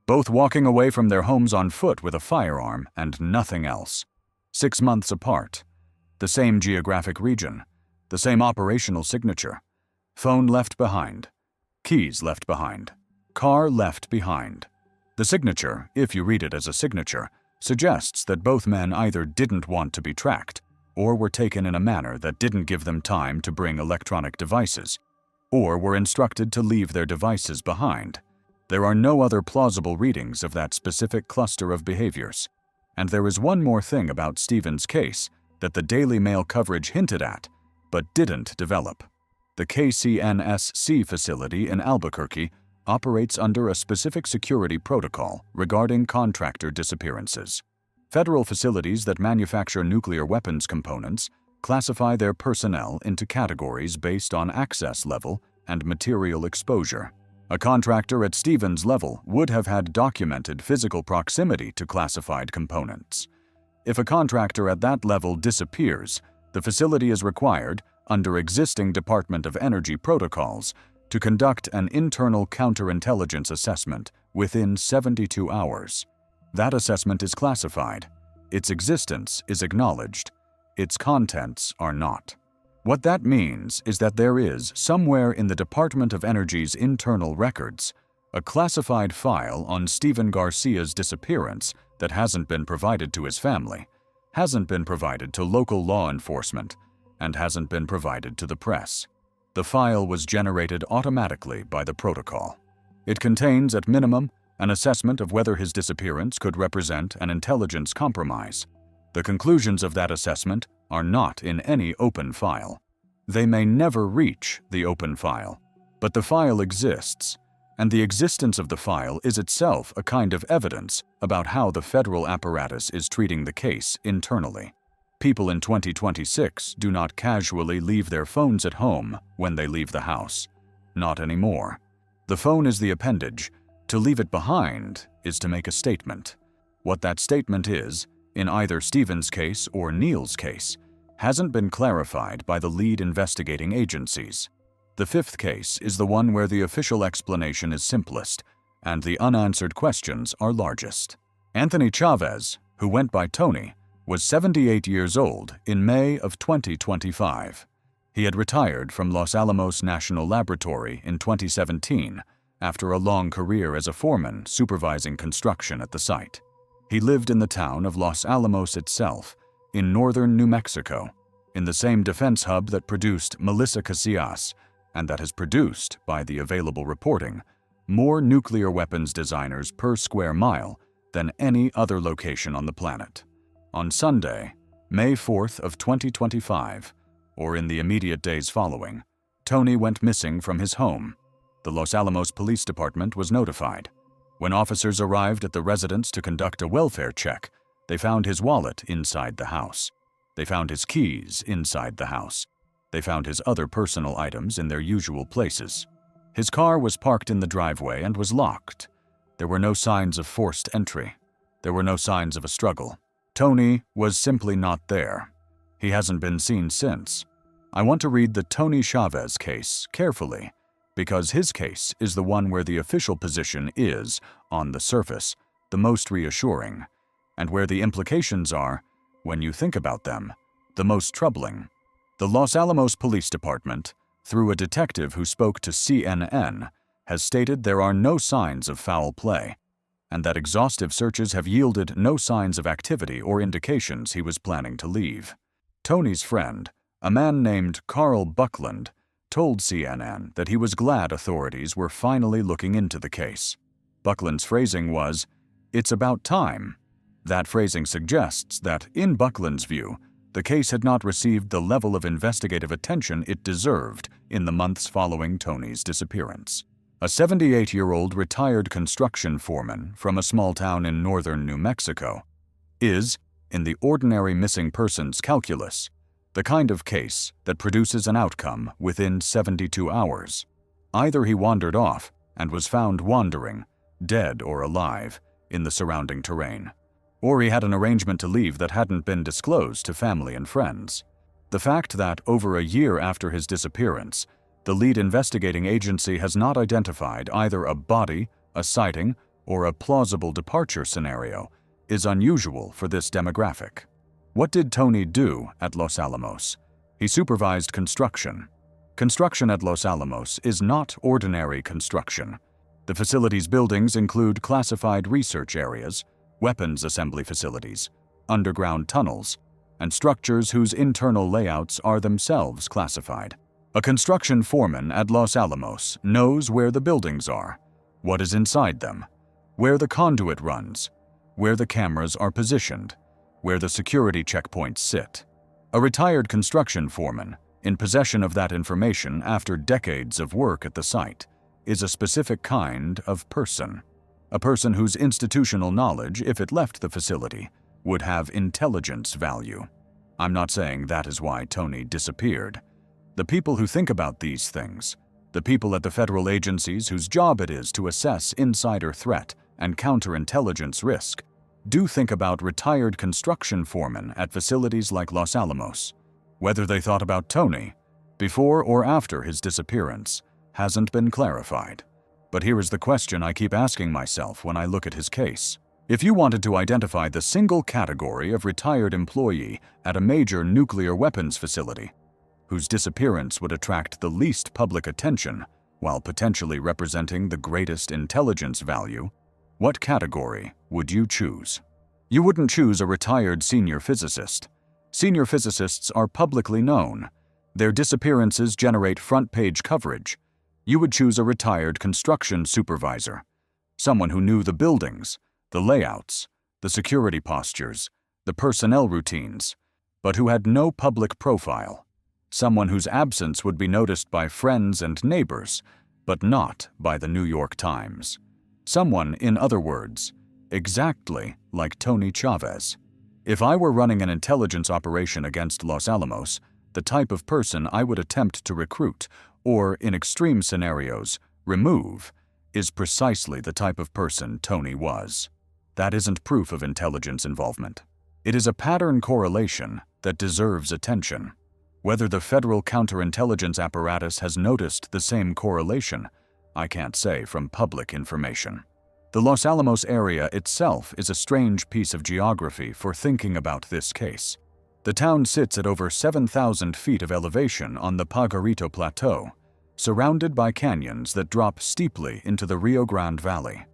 both walking away from their homes on foot with a firearm and nothing else. 6 months apart. The same geographic region. The same operational signature. Phone left behind. Keys left behind. Car left behind. The signature, if you read it as a signature, suggests that both men either didn't want to be tracked or were taken in a manner that didn't give them time to bring electronic devices, or were instructed to leave their devices behind. There are no other plausible readings of that specific cluster of behaviors. And there is one more thing about Stephen's case that the Daily Mail coverage hinted at, but didn't develop. The KCNSC facility in Albuquerque operates under a specific security protocol regarding contractor disappearances. Federal facilities that manufacture nuclear weapons components classify their personnel into categories based on access level and material exposure. A contractor at Stephen's level would have had documented physical proximity to classified components. If a contractor at that level disappears, the facility is required, under existing Department of Energy protocols, to conduct an internal counterintelligence assessment within 72 hours. That assessment is classified. Its existence is acknowledged. Its contents are not. What that means is that there is, somewhere in the Department of Energy's internal records, a classified file on Stephen Garcia's disappearance that hasn't been provided to his family, hasn't been provided to local law enforcement, and hasn't been provided to the press. The file was generated automatically by the protocol. It contains, at minimum, an assessment of whether his disappearance could represent an intelligence compromise. The conclusions of that assessment are not in any open file. They may never reach the open file, but the file exists, and the existence of the file is itself a kind of evidence about how the federal apparatus is treating the case internally. People in 2026 do not casually leave their phones at home when they leave the house. Not anymore. The phone is the appendage. To leave it behind is to make a statement. What that statement is, in either Stephen's case or Neil's case, hasn't been clarified by the lead investigating agencies. The fifth case is the one where the official explanation is simplest, and the unanswered questions are largest. Anthony Chavez, who went by Tony, was 78 years old in May of 2025. He had retired from Los Alamos National Laboratory in 2017 after a long career as a foreman supervising construction at the site. He lived in the town of Los Alamos itself, in northern New Mexico, in the same defense hub that produced Melissa Casias, and that has produced, by the available reporting, more nuclear weapons designers per square mile than any other location on the planet. On Sunday, May 4th of 2025, or in the immediate days following, Tony went missing from his home. The Los Alamos Police Department was notified. When officers arrived at the residence to conduct a welfare check, they found his wallet inside the house. They found his keys inside the house. They found his other personal items in their usual places. His car was parked in the driveway and was locked. There were no signs of forced entry. There were no signs of a struggle. Tony was simply not there. He hasn't been seen since. I want to read the Tony Chavez case carefully, because his case is the one where the official position is, on the surface, the most reassuring, and where the implications are, when you think about them, the most troubling. The Los Alamos Police Department, through a detective who spoke to CNN, has stated there are no signs of foul play, and that exhaustive searches have yielded no signs of activity or indications he was planning to leave. Tony's friend, a man named Carl Buckland, told CNN that he was glad authorities were finally looking into the case. Buckland's phrasing was, "It's about time." That phrasing suggests that, in Buckland's view, the case had not received the level of investigative attention it deserved in the months following Tony's disappearance. A 78-year-old retired construction foreman from a small town in northern New Mexico is, in the ordinary missing persons calculus, the kind of case that produces an outcome within 72 hours. Either he wandered off and was found wandering, dead or alive, in the surrounding terrain, or he had an arrangement to leave that hadn't been disclosed to family and friends. The fact that, over a year after his disappearance, the lead investigating agency has not identified either a body, a sighting, or a plausible departure scenario is unusual for this demographic. What did Tony do at Los Alamos? He supervised construction. Construction at Los Alamos is not ordinary construction. The facility's buildings include classified research areas, weapons assembly facilities, underground tunnels, and structures whose internal layouts are themselves classified. A construction foreman at Los Alamos knows where the buildings are, what is inside them, where the conduit runs, where the cameras are positioned, where the security checkpoints sit. A retired construction foreman, in possession of that information after decades of work at the site, is a specific kind of person. A person whose institutional knowledge, if it left the facility, would have intelligence value. I'm not saying that is why Tony disappeared. The people who think about these things, the people at the federal agencies whose job it is to assess insider threat and counterintelligence risk, do think about retired construction foremen at facilities like Los Alamos. Whether they thought about Tony, before or after his disappearance, hasn't been clarified. But here is the question I keep asking myself when I look at his case. If you wanted to identify the single category of retired employee at a major nuclear weapons facility, whose disappearance would attract the least public attention while potentially representing the greatest intelligence value, what category would you choose? You wouldn't choose a retired senior physicist. Senior physicists are publicly known. Their disappearances generate front-page coverage. You would choose a retired construction supervisor, someone who knew the buildings, the layouts, the security postures, the personnel routines, but who had no public profile. Someone whose absence would be noticed by friends and neighbors, but not by the New York Times. Someone, in other words, exactly like Tony Chavez. If I were running an intelligence operation against Los Alamos, the type of person I would attempt to recruit, or in extreme scenarios, remove, is precisely the type of person Tony was. That isn't proof of intelligence involvement. It is a pattern correlation that deserves attention. Whether the federal counterintelligence apparatus has noticed the same correlation, I can't say from public information. The Los Alamos area itself is a strange piece of geography for thinking about this case. The town sits at over 7,000 feet of elevation on the Pajarito Plateau, surrounded by canyons that drop steeply into the Rio Grande Valley.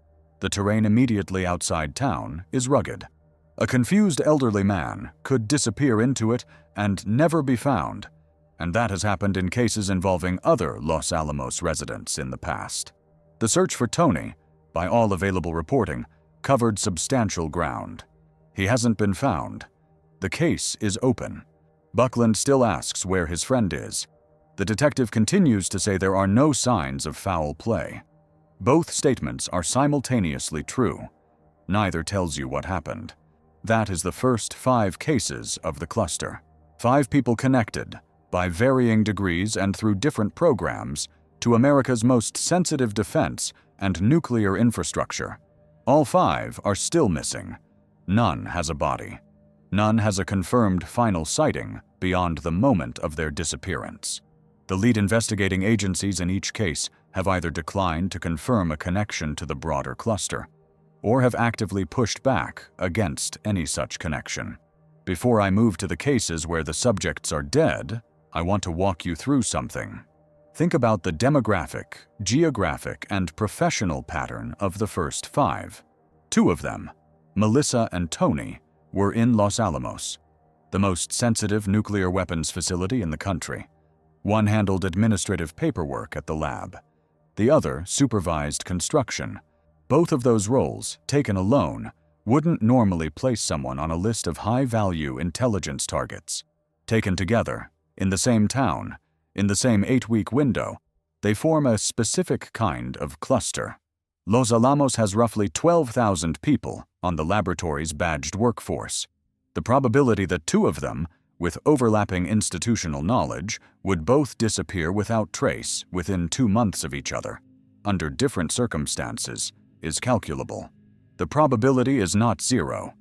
The terrain immediately outside town is rugged. A confused elderly man could disappear into it and never be found, and that has happened in cases involving other Los Alamos residents in the past. The search for Tony, by all available reporting, covered substantial ground. He hasn't been found. The case is open. Buckland still asks where his friend is. The detective continues to say there are no signs of foul play. Both statements are simultaneously true. Neither tells you what happened. That is the first 5 cases of the cluster. 5 people connected, by varying degrees and through different programs, to America's most sensitive defense and nuclear infrastructure. All 5 are still missing. None has a body. None has a confirmed final sighting beyond the moment of their disappearance. The lead investigating agencies in each case have either declined to confirm a connection to the broader cluster, or have actively pushed back against any such connection. Before I move to the cases where the subjects are dead, I want to walk you through something. Think about the demographic, geographic, and professional pattern of the first 5. 2 of them, Melissa and Tony, were in Los Alamos, the most sensitive nuclear weapons facility in the country. One handled administrative paperwork at the lab. The other supervised construction. Both of those roles, taken alone, wouldn't normally place someone on a list of high-value intelligence targets. Taken together, in the same town, in the same 8-week window, they form a specific kind of cluster. Los Alamos has roughly 12,000 people on the laboratory's badged workforce. The probability that two of them, with overlapping institutional knowledge, would both disappear without trace within 2 months of each other, under different circumstances, is calculable. The probability is not zero.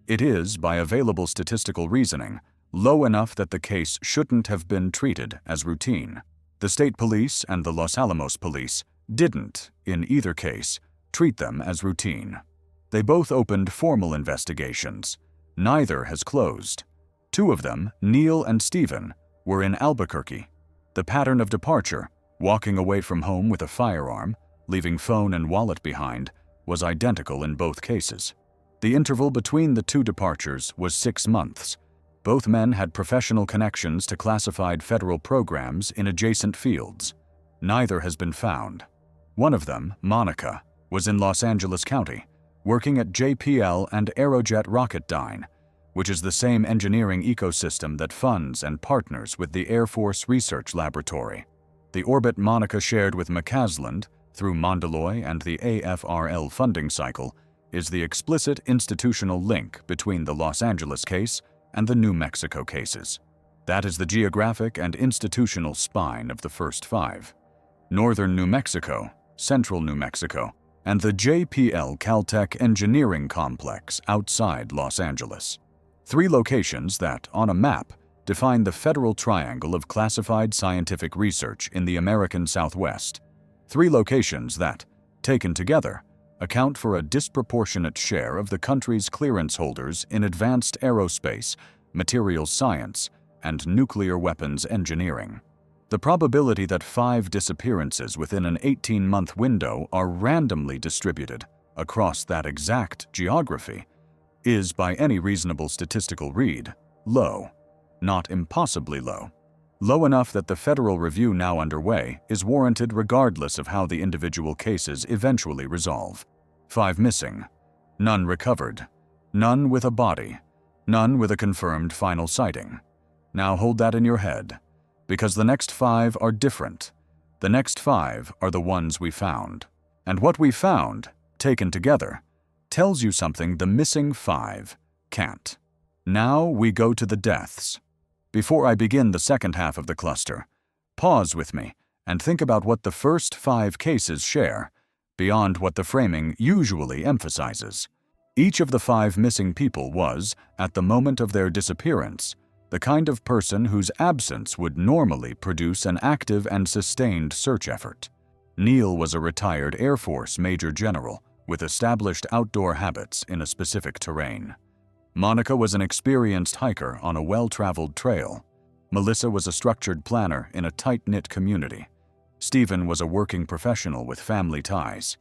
It is, by available statistical reasoning, low enough that the case shouldn't have been treated as routine. The state police and the Los Alamos police didn't, in either case, treat them as routine. They both opened formal investigations. Neither has closed. Two of them, Neil and Stephen, were in Albuquerque. The pattern of departure, walking away from home with a firearm, leaving phone and wallet behind, was identical in both cases. The interval between the two departures was 6 months. Both men had professional connections to classified federal programs in adjacent fields. Neither has been found. One of them, Monica, was in Los Angeles County, working at JPL and Aerojet Rocketdyne, which is the same engineering ecosystem that funds and partners with the Air Force Research Laboratory. The orbit Monica shared with McCasland, through Mondaloy and the AFRL funding cycle, is the explicit institutional link between the Los Angeles case and the New Mexico cases. That is the geographic and institutional spine of the first 5. Northern New Mexico, Central New Mexico, and the JPL Caltech engineering complex outside Los Angeles. 3 locations that, on a map, define the federal triangle of classified scientific research in the American Southwest. 3 locations that, taken together, account for a disproportionate share of the country's clearance holders in advanced aerospace, materials science, and nuclear weapons engineering. The probability that 5 disappearances within an 18-month window are randomly distributed across that exact geography is, by any reasonable statistical read, low, not impossibly low. Low enough that the federal review now underway is warranted regardless of how the individual cases eventually resolve. 5 missing, none recovered, none with a body, none with a confirmed final sighting. Now hold that in your head, because the next 5 are different. The next 5 are the ones we found. And what we found, taken together, tells you something the missing 5 can't. Now we go to the deaths. Before I begin the second half of the cluster, pause with me and think about what the first 5 cases share, beyond what the framing usually emphasizes. Each of the 5 missing people was, at the moment of their disappearance, the kind of person whose absence would normally produce an active and sustained search effort. Neil was a retired Air Force Major General with established outdoor habits in a specific terrain. Monica was an experienced hiker on a well-traveled trail. Melissa was a structured planner in a tight-knit community. Stephen was a working professional with family ties.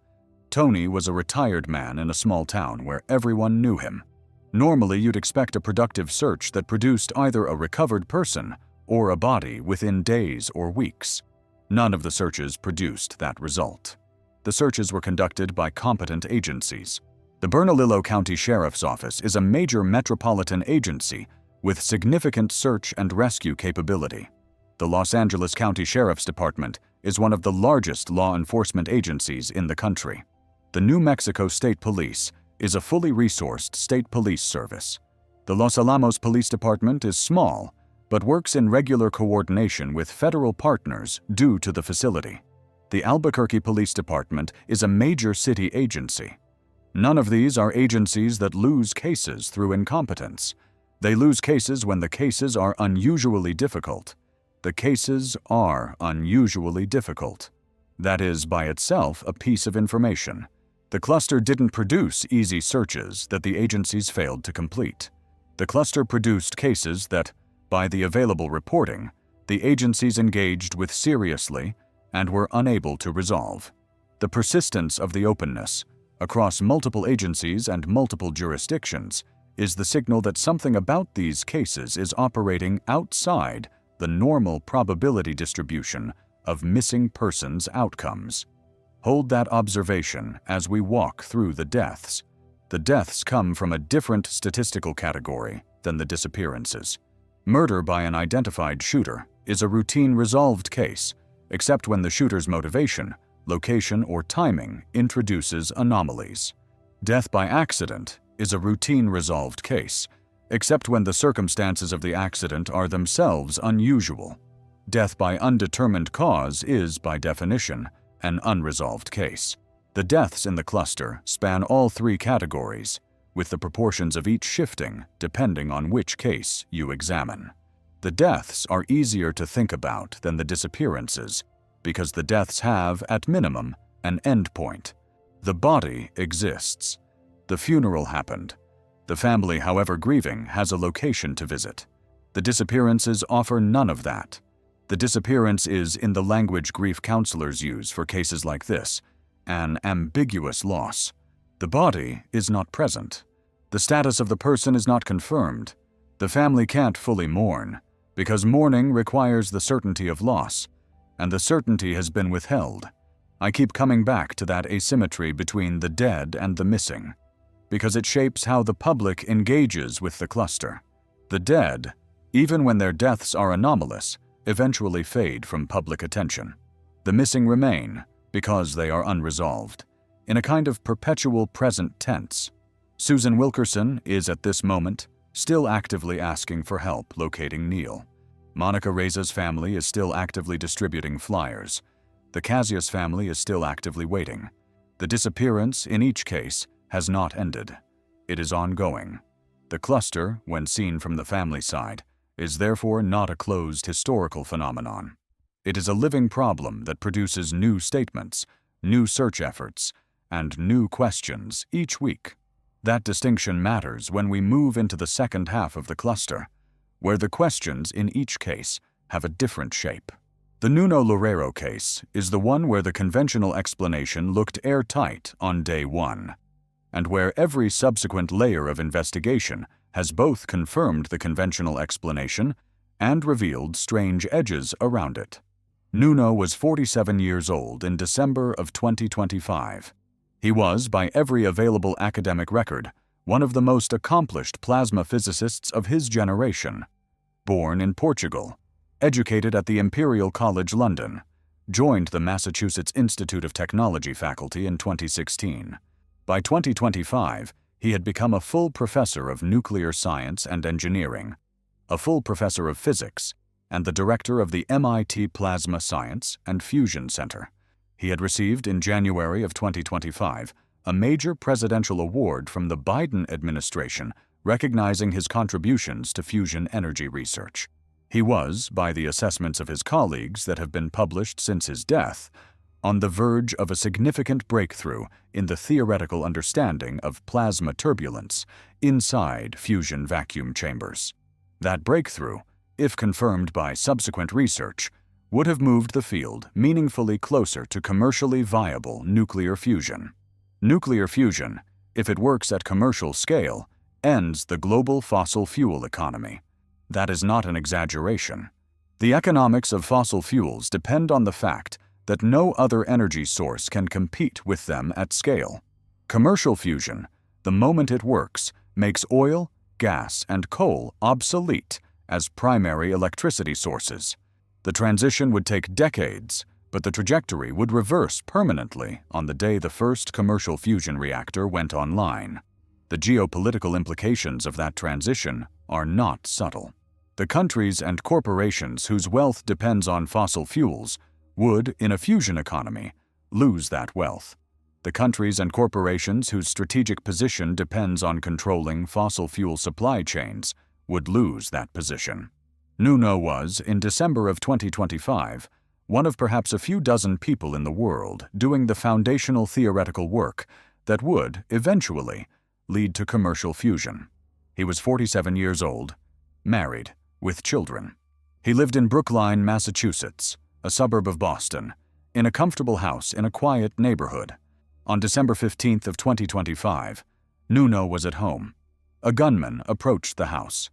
Tony was a retired man in a small town where everyone knew him. Normally, you'd expect a productive search that produced either a recovered person or a body within days or weeks. None of the searches produced that result. The searches were conducted by competent agencies. The Bernalillo County Sheriff's Office is a major metropolitan agency with significant search and rescue capability. The Los Angeles County Sheriff's Department is one of the largest law enforcement agencies in the country. The New Mexico State Police is a fully resourced state police service. The Los Alamos Police Department is small, but works in regular coordination with federal partners due to the facility. The Albuquerque Police Department is a major city agency. None of these are agencies that lose cases through incompetence. They lose cases when the cases are unusually difficult. The cases are unusually difficult. That is, by itself, a piece of information. The cluster didn't produce easy searches that the agencies failed to complete. The cluster produced cases that, by the available reporting, the agencies engaged with seriously and were unable to resolve. The persistence of the openness, across multiple agencies and multiple jurisdictions, is the signal that something about these cases is operating outside the normal probability distribution of missing persons outcomes. Hold that observation as we walk through the deaths. The deaths come from a different statistical category than the disappearances. Murder by an identified shooter is a routine resolved case, except when the shooter's motivation, location, or timing introduces anomalies. Death by accident is a routine resolved case, except when the circumstances of the accident are themselves unusual. Death by undetermined cause is, by definition, an unresolved case. The deaths in the cluster span all three categories, with the proportions of each shifting depending on which case you examine. The deaths are easier to think about than the disappearances because the deaths have, at minimum, an endpoint. The body exists. The funeral happened. The family, however grieving, has a location to visit. The disappearances offer none of that. The disappearance is, in the language grief counselors use for cases like this, an ambiguous loss. The body is not present. The status of the person is not confirmed. The family can't fully mourn, because mourning requires the certainty of loss, and the certainty has been withheld. I keep coming back to that asymmetry between the dead and the missing, because it shapes how the public engages with the cluster. The dead, even when their deaths are anomalous, eventually fade from public attention. The missing remain because they are unresolved, in a kind of perpetual present tense. Susan Wilkerson is, at this moment, still actively asking for help locating Neil. Monica Reza's family is still actively distributing flyers. The Casias family is still actively waiting. The disappearance, in each case, has not ended. It is ongoing. The cluster, when seen from the family side, is therefore not a closed historical phenomenon. It is a living problem that produces new statements, new search efforts, and new questions each week. That distinction matters when we move into the second half of the cluster, where the questions in each case have a different shape. The Nuno Loureiro case is the one where the conventional explanation looked airtight on day one, and where every subsequent layer of investigation has both confirmed the conventional explanation and revealed strange edges around it. Nuno was 47 years old in December of 2025. He was, by every available academic record, one of the most accomplished plasma physicists of his generation. Born in Portugal, educated at the Imperial College London, joined the Massachusetts Institute of Technology faculty in 2016. By 2025, he had become a full professor of nuclear science and engineering, a full professor of physics, and the director of the MIT Plasma Science and Fusion Center. He had received in January of 2025 a major presidential award from the Biden administration recognizing his contributions to fusion energy research. He was, by the assessments of his colleagues that have been published since his death, on the verge of a significant breakthrough in the theoretical understanding of plasma turbulence inside fusion vacuum chambers. That breakthrough, if confirmed by subsequent research, would have moved the field meaningfully closer to commercially viable nuclear fusion. Nuclear fusion, if it works at commercial scale, ends the global fossil fuel economy. That is not an exaggeration. The economics of fossil fuels depend on the fact that no other energy source can compete with them at scale. Commercial fusion, the moment it works, makes oil, gas, and coal obsolete as primary electricity sources. The transition would take decades, but the trajectory would reverse permanently on the day the first commercial fusion reactor went online. The geopolitical implications of that transition are not subtle. The countries and corporations whose wealth depends on fossil fuels would, in a fusion economy, lose that wealth. The countries and corporations whose strategic position depends on controlling fossil fuel supply chains would lose that position. Nuno was, in December of 2025, one of perhaps a few dozen people in the world doing the foundational theoretical work that would, eventually, lead to commercial fusion. He was 47 years old, married, with children. He lived in Brookline, Massachusetts, a suburb of Boston, in a comfortable house in a quiet neighborhood. On December 15th of 2025, Nuno was at home. A gunman approached the house.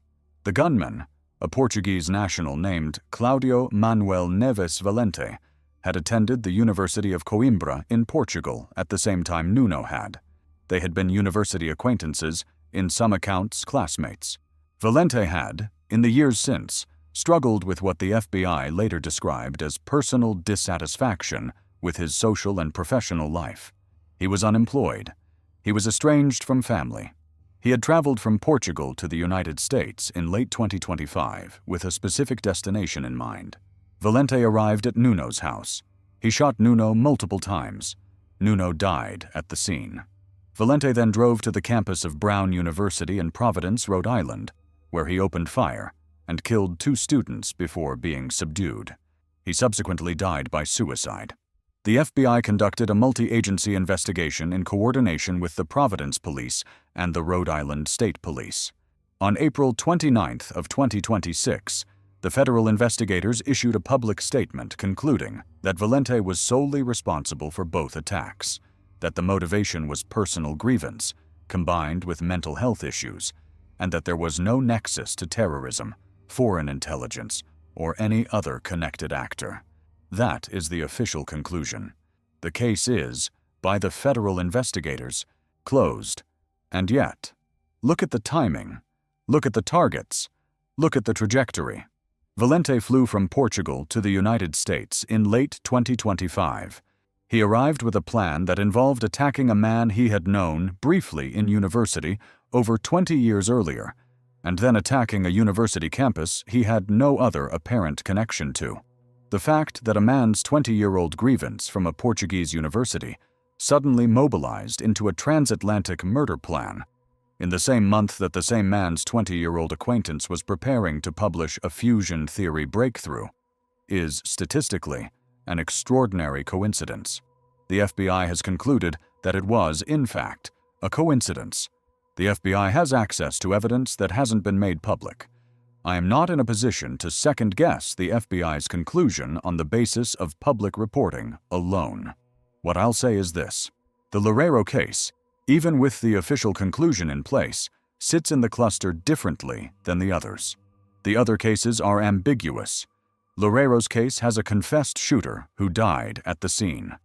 The gunman, a Portuguese national named Cláudio Manuel Neves Valente, had attended the University of Coimbra in Portugal at the same time Nuno had. They had been university acquaintances, in some accounts classmates. Valente had, in the years since, struggled with what the FBI later described as personal dissatisfaction with his social and professional life. He was unemployed. He was estranged from family. He had traveled from Portugal to the United States in late 2025 with a specific destination in mind. Valente arrived at Nuno's house. He shot Nuno multiple times. Nuno died at the scene. Valente then drove to the campus of Brown University in Providence, Rhode Island, where he opened fire and killed 2 students before being subdued. He subsequently died by suicide. The FBI conducted a multi-agency investigation in coordination with the Providence Police and the Rhode Island State Police. On April 29th of 2026, the federal investigators issued a public statement concluding that Valente was solely responsible for both attacks, that the motivation was personal grievance, combined with mental health issues, and that there was no nexus to terrorism, foreign intelligence, or any other connected actor. That is the official conclusion. The case is, by the federal investigators, closed. And yet, look at the timing, look at the targets, look at the trajectory. Valente flew from Portugal to the United States in late 2025. He arrived with a plan that involved attacking a man he had known briefly in university over 20 years earlier, and then attacking a university campus he had no other apparent connection to. The fact that a man's 20-year-old grievance from a Portuguese university suddenly mobilized into a transatlantic murder plan in the same month that the same man's 20-year-old acquaintance was preparing to publish a fusion theory breakthrough is, statistically, an extraordinary coincidence. The FBI has concluded that it was, in fact, a coincidence. The FBI has access to evidence that hasn't been made public. I am not in a position to second-guess the FBI's conclusion on the basis of public reporting alone. What I'll say is this. The Loureiro case, even with the official conclusion in place, sits in the cluster differently than the others. The other cases are ambiguous. Loureiro's case has a confessed shooter who died at the scene.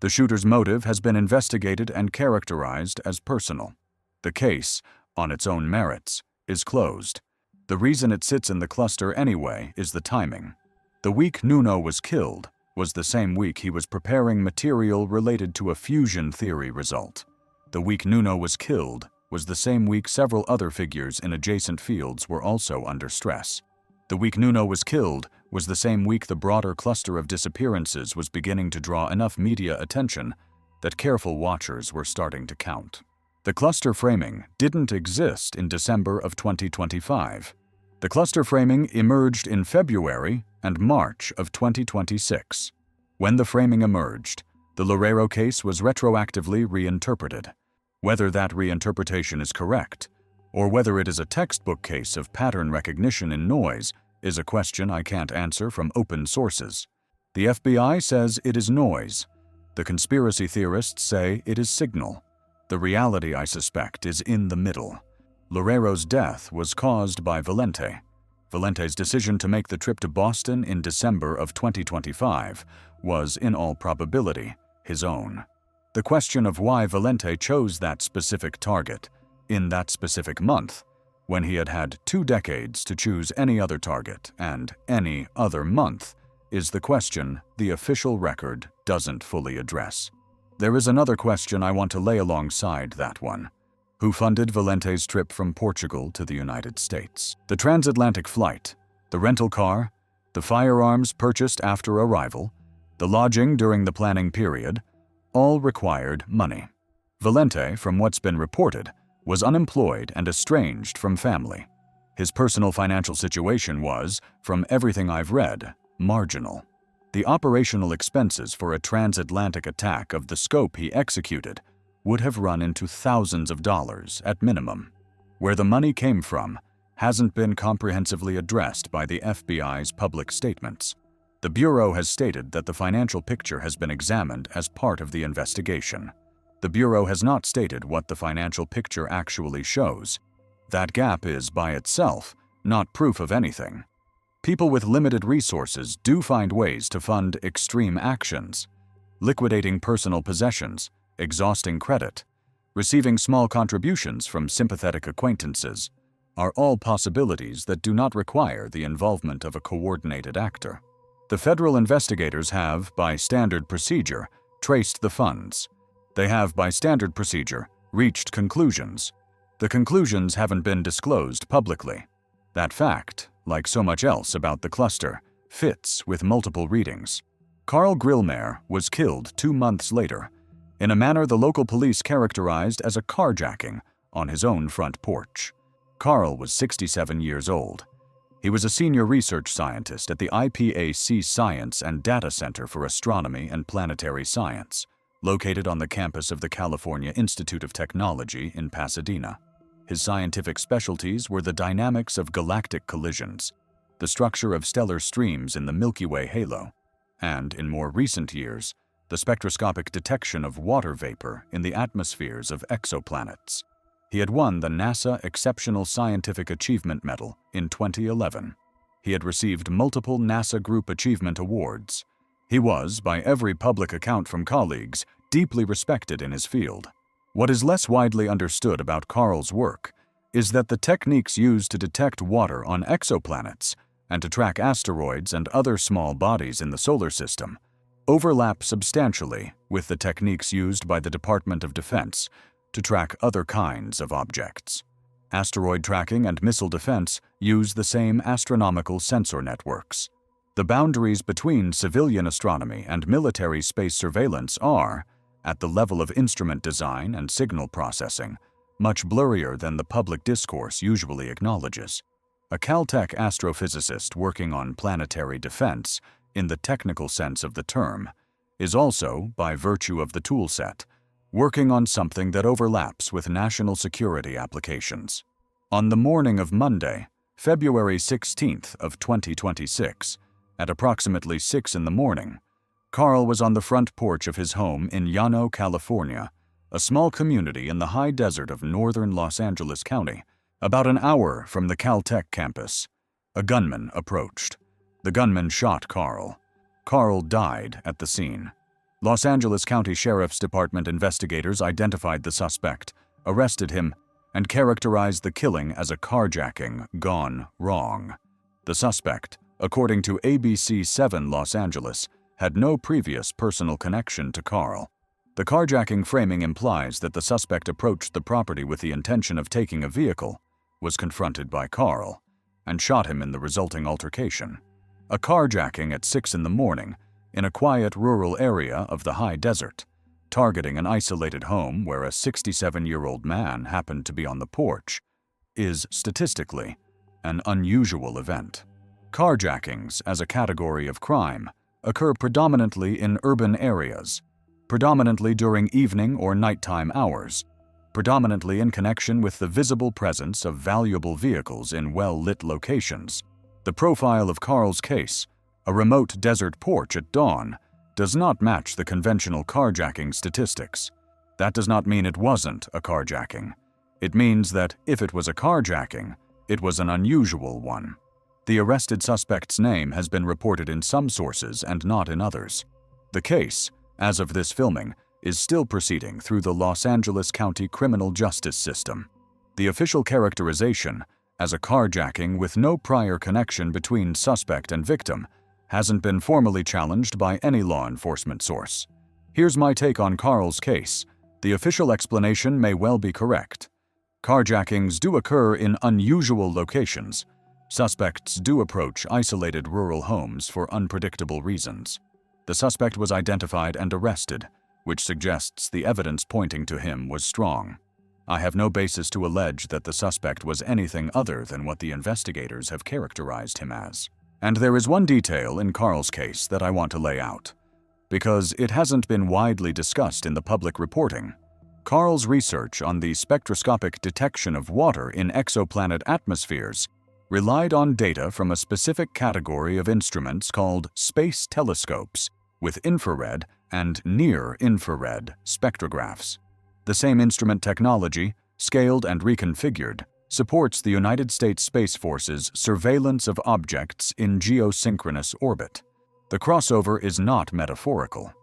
The shooter's motive has been investigated and characterized as personal. The case, on its own merits, is closed. The reason it sits in the cluster anyway is the timing. The week Nuno was killed was the same week he was preparing material related to a fusion theory result. The week Nuno was killed was the same week several other figures in adjacent fields were also under stress. The week Nuno was killed was the same week the broader cluster of disappearances was beginning to draw enough media attention that careful watchers were starting to count. The cluster framing didn't exist in December of 2025. The cluster framing emerged in February and March of 2026. When the framing emerged, the Loureiro case was retroactively reinterpreted. Whether that reinterpretation is correct, or whether it is a textbook case of pattern recognition in noise, is a question I can't answer from open sources. The FBI says it is noise. The conspiracy theorists say it is signal. The reality, I suspect, is in the middle. Loureiro's death was caused by Valente. Valente's decision to make the trip to Boston in December of 2025 was, in all probability, his own. The question of why Valente chose that specific target, in that specific month, when he had had 2 decades to choose any other target and any other month, is the question the official record doesn't fully address. There is another question I want to lay alongside that one. Who funded Valente's trip from Portugal to the United States? The transatlantic flight, the rental car, the firearms purchased after arrival, the lodging during the planning period, all required money. Valente, from what's been reported, was unemployed and estranged from family. His personal financial situation was, from everything I've read, marginal. The operational expenses for a transatlantic attack of the scope he executed would have run into thousands of dollars at minimum. Where the money came from hasn't been comprehensively addressed by the FBI's public statements. The Bureau has stated that the financial picture has been examined as part of the investigation. The Bureau has not stated what the financial picture actually shows. That gap is, by itself, not proof of anything. People with limited resources do find ways to fund extreme actions. Liquidating personal possessions, exhausting credit, receiving small contributions from sympathetic acquaintances are all possibilities that do not require the involvement of a coordinated actor. The federal investigators have, by standard procedure, traced the funds. They have, by standard procedure, reached conclusions. The conclusions haven't been disclosed publicly. That fact, like so much else about the cluster, fits with multiple readings. Carl Grillmair was killed 2 months later, in a manner the local police characterized as a carjacking on his own front porch. Carl was 67 years old. He was a senior research scientist at the IPAC Science and Data Center for Astronomy and Planetary Science, located on the campus of the California Institute of Technology in Pasadena. His scientific specialties were the dynamics of galactic collisions, the structure of stellar streams in the Milky Way halo, and, in more recent years, the spectroscopic detection of water vapor in the atmospheres of exoplanets. He had won the NASA Exceptional Scientific Achievement Medal in 2011. He had received multiple NASA Group Achievement Awards. He was, by every public account from colleagues, deeply respected in his field. What is less widely understood about Carl's work is that the techniques used to detect water on exoplanets and to track asteroids and other small bodies in the solar system overlap substantially with the techniques used by the Department of Defense to track other kinds of objects. Asteroid tracking and missile defense use the same astronomical sensor networks. The boundaries between civilian astronomy and military space surveillance are, at the level of instrument design and signal processing, much blurrier than the public discourse usually acknowledges. A Caltech astrophysicist working on planetary defense, in the technical sense of the term, is also, by virtue of the toolset, working on something that overlaps with national security applications. On the morning of Monday, February 16th of 2026, at approximately 6 in the morning, Carl was on the front porch of his home in Llano, California, a small community in the high desert of northern Los Angeles County, about an hour from the Caltech campus. A gunman approached. The gunman shot Carl. Carl died at the scene. Los Angeles County Sheriff's Department investigators identified the suspect, arrested him, and characterized the killing as a carjacking gone wrong. The suspect, according to ABC 7 Los Angeles, had no previous personal connection to Carl. The carjacking framing implies that the suspect approached the property with the intention of taking a vehicle, was confronted by Carl, and shot him in the resulting altercation. A carjacking at 6 in the morning, in a quiet rural area of the high desert, targeting an isolated home where a 67-year-old man happened to be on the porch, is, statistically, an unusual event. Carjackings, as a category of crime, occur predominantly in urban areas, predominantly during evening or nighttime hours, predominantly in connection with the visible presence of valuable vehicles in well-lit locations. The profile of Carl's case, a remote desert porch at dawn, does not match the conventional carjacking statistics. That does not mean it wasn't a carjacking. It means that if it was a carjacking, it was an unusual one. The arrested suspect's name has been reported in some sources and not in others. The case, as of this filming, is still proceeding through the Los Angeles County criminal justice system. The official characterization, as a carjacking with no prior connection between suspect and victim, hasn't been formally challenged by any law enforcement source. Here's my take on Carl's case. The official explanation may well be correct. Carjackings do occur in unusual locations. Suspects do approach isolated rural homes for unpredictable reasons. The suspect was identified and arrested, which suggests the evidence pointing to him was strong. I have no basis to allege that the suspect was anything other than what the investigators have characterized him as. And there is one detail in Carl's case that I want to lay out, because it hasn't been widely discussed in the public reporting. Carl's research on the spectroscopic detection of water in exoplanet atmospheres relied on data from a specific category of instruments called space telescopes with infrared and near-infrared spectrographs. The same instrument technology, scaled and reconfigured, supports the United States Space Force's surveillance of objects in geosynchronous orbit. The crossover is not metaphorical.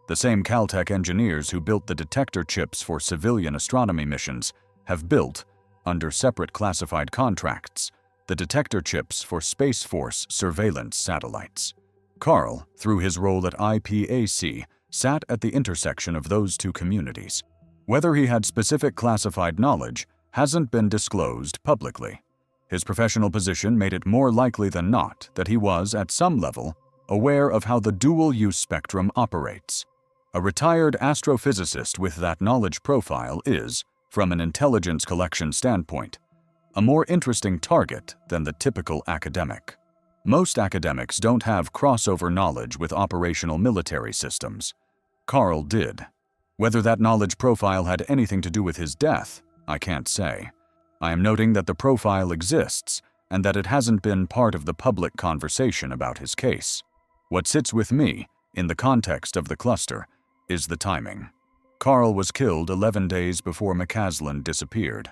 The same Caltech engineers who built the detector chips for civilian astronomy missions have built, under separate classified contracts, the detector chips for Space Force surveillance satellites. Carl, through his role at IPAC, sat at the intersection of those two communities. Whether he had specific classified knowledge hasn't been disclosed publicly. His professional position made it more likely than not that he was, at some level, aware of how the dual-use spectrum operates. A retired astrophysicist with that knowledge profile is, from an intelligence collection standpoint, a more interesting target than the typical academic. Most academics don't have crossover knowledge with operational military systems. Carl did. Whether that knowledge profile had anything to do with his death, I can't say. I am noting that the profile exists and that it hasn't been part of the public conversation about his case. What sits with me, in the context of the cluster, is the timing. Carl was killed 11 days before McCasland disappeared.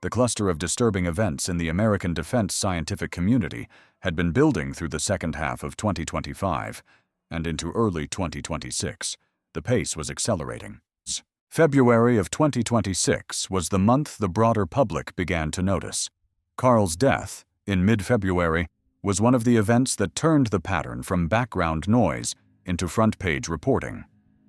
The cluster of disturbing events in the American defense scientific community had been building through the second half of 2025 and into early 2026. The pace was accelerating. February of 2026 was the month the broader public began to notice. Carl's death, in mid-February, was one of the events that turned the pattern from background noise into front-page reporting.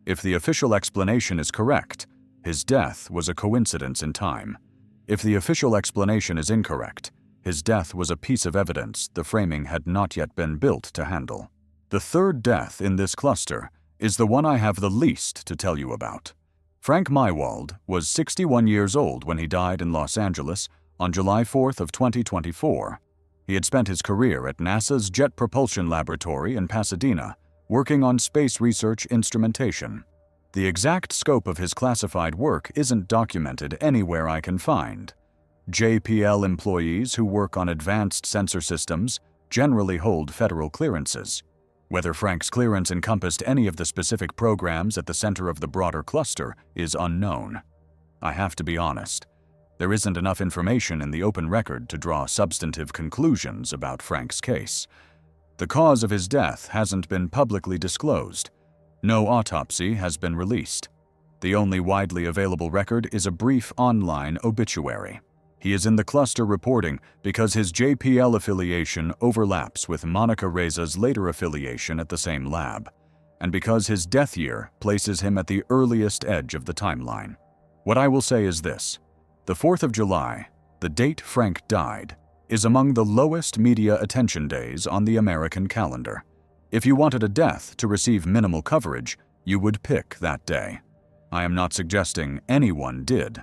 If the official explanation is correct, his death was a coincidence in time. If the official explanation is incorrect, his death was a piece of evidence the framing had not yet been built to handle. The third death in this cluster is the one I have the least to tell you about. Frank Maiwald was 61 years old when he died in Los Angeles on July 4th of 2024. He had spent his career at NASA's Jet Propulsion Laboratory in Pasadena, working on space research instrumentation. The exact scope of his classified work isn't documented anywhere I can find. JPL employees who work on advanced sensor systems generally hold federal clearances. Whether Frank's clearance encompassed any of the specific programs at the center of the broader cluster is unknown. I have to be honest. There isn't enough information in the open record to draw substantive conclusions about Frank's case. The cause of his death hasn't been publicly disclosed. No autopsy has been released. The only widely available record is a brief online obituary. He is in the cluster reporting because his JPL affiliation overlaps with Monica Reza's later affiliation at the same lab, and because his death year places him at the earliest edge of the timeline. What I will say is this: the 4th of July, the date Frank died, is among the lowest media attention days on the American calendar. If you wanted a death to receive minimal coverage, you would pick that day. I am not suggesting anyone did.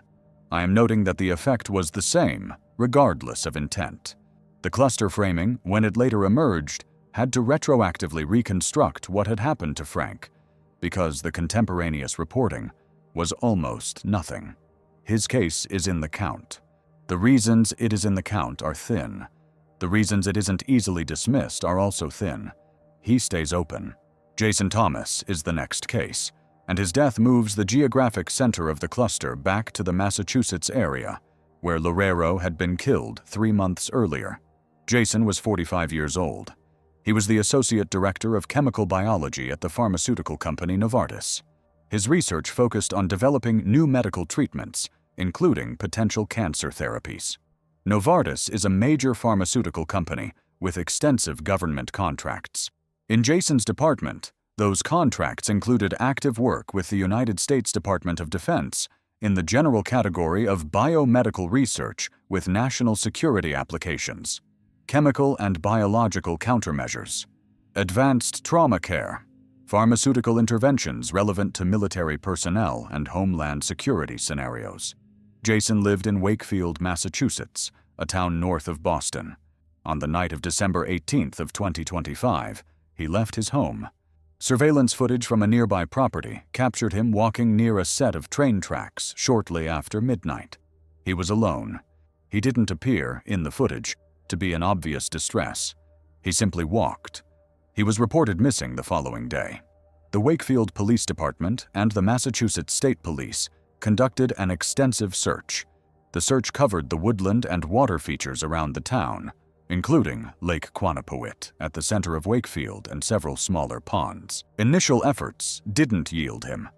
I am noting that the effect was the same, regardless of intent. The cluster framing, when it later emerged, had to retroactively reconstruct what had happened to Frank, because the contemporaneous reporting was almost nothing. His case is in the count. The reasons it is in the count are thin. The reasons it isn't easily dismissed are also thin. He stays open. Jason Thomas is the next case, and his death moves the geographic center of the cluster back to the Massachusetts area, where Loureiro had been killed 3 months earlier. Jason was 45 years old. He was the associate director of chemical biology at the pharmaceutical company Novartis. His research focused on developing new medical treatments, including potential cancer therapies. Novartis is a major pharmaceutical company with extensive government contracts. In Jason's department, those contracts included active work with the United States Department of Defense in the general category of biomedical research with national security applications, chemical and biological countermeasures, advanced trauma care, pharmaceutical interventions relevant to military personnel and homeland security scenarios. Jason lived in Wakefield, Massachusetts, a town north of Boston. On the night of December 18th of 2025, he left his home. Surveillance footage from a nearby property captured him walking near a set of train tracks shortly after midnight. He was alone. He didn't appear, in the footage, to be in obvious distress. He simply walked. He was reported missing the following day. The Wakefield Police Department and the Massachusetts State Police conducted an extensive search. The search covered the woodland and water features around the town, including Lake Quannapowitt at the center of Wakefield and several smaller ponds. Initial efforts didn't yield him.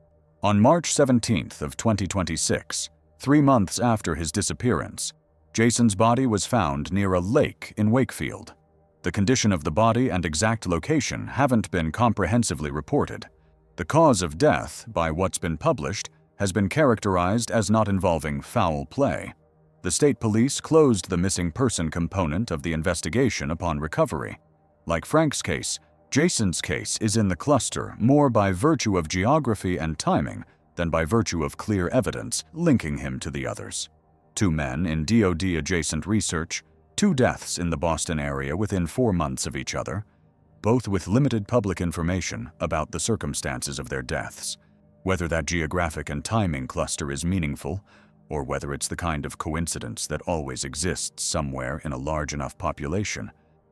On March 17th of 2026, 3 months after his disappearance, Jason's body was found near a lake in Wakefield. The condition of the body and exact location haven't been comprehensively reported. The cause of death, by what's been published, has been characterized as not involving foul play. The state police closed the missing person component of the investigation upon recovery. Like Frank's case, Jason's case is in the cluster more by virtue of geography and timing than by virtue of clear evidence linking him to the others. 2 men in DoD-Adjacent research, 2 deaths in the Boston area within 4 months of each other, both with limited public information about the circumstances of their deaths. Whether that geographic and timing cluster is meaningful, or whether it's the kind of coincidence that always exists somewhere in a large enough population,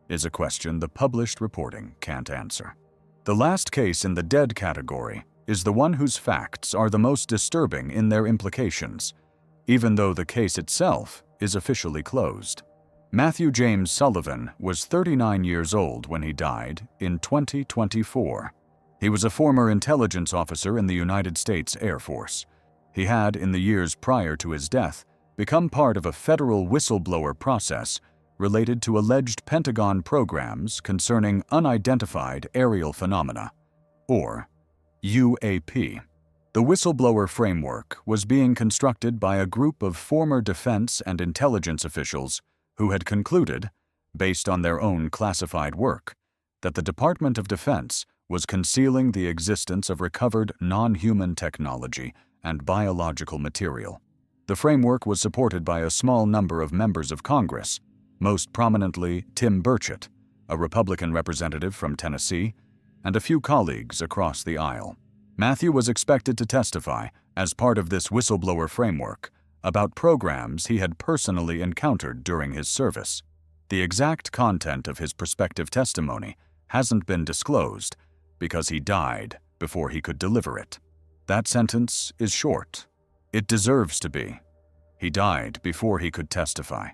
is a question the published reporting can't answer. The last case in the dead category is the one whose facts are the most disturbing in their implications, even though the case itself is officially closed. Matthew James Sullivan was 39 years old when he died in 2024. He was a former intelligence officer in the United States Air Force. He had, in the years prior to his death, become part of a federal whistleblower process related to alleged Pentagon programs concerning unidentified aerial phenomena, or UAP. The whistleblower framework was being constructed by a group of former defense and intelligence officials who had concluded, based on their own classified work, that the Department of Defense was concealing the existence of recovered non-human technology and biological material. The framework was supported by a small number of members of Congress, most prominently Tim Burchett, a Republican representative from Tennessee, and a few colleagues across the aisle. Matthew was expected to testify, as part of this whistleblower framework, about programs he had personally encountered during his service. The exact content of his prospective testimony hasn't been disclosed because he died before he could deliver it. That sentence is short. It deserves to be. He died before he could testify.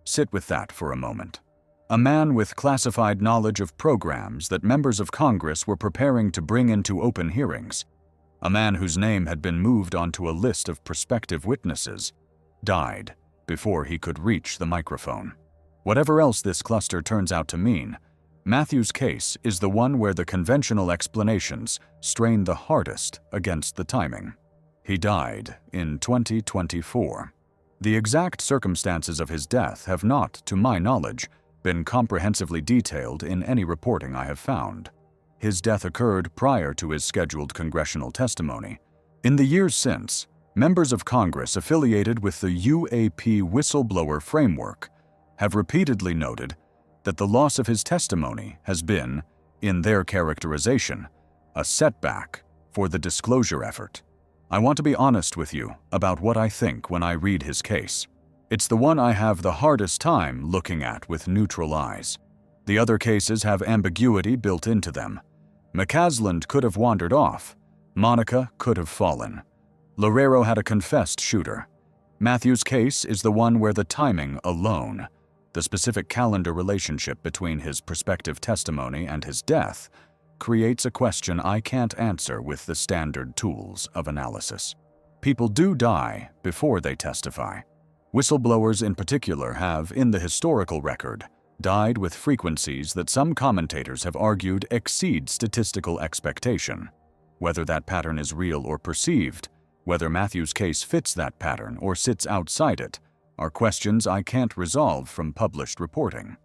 Sit with that for a moment. A man with classified knowledge of programs that members of Congress were preparing to bring into open hearings, a man whose name had been moved onto a list of prospective witnesses, died before he could reach the microphone. Whatever else this cluster turns out to mean, Matthew's case is the one where the conventional explanations strain the hardest against the timing. He died in 2024. The exact circumstances of his death have not, to my knowledge, been comprehensively detailed in any reporting I have found. His death occurred prior to his scheduled congressional testimony. In the years since, members of Congress affiliated with the UAP whistleblower framework have repeatedly noted that the loss of his testimony has been, in their characterization, a setback for the disclosure effort. I want to be honest with you about what I think when I read his case. It's the one I have the hardest time looking at with neutral eyes. The other cases have ambiguity built into them. McCasland could have wandered off. Monica could have fallen. Loureiro had a confessed shooter. Matthew's case is the one where the timing alone, the specific calendar relationship between his prospective testimony and his death, creates a question I can't answer with the standard tools of analysis. People do die before they testify. Whistleblowers in particular have, in the historical record, died with frequencies that some commentators have argued exceed statistical expectation. Whether that pattern is real or perceived, whether Matthew's case fits that pattern or sits outside it, are questions I can't resolve from published reporting.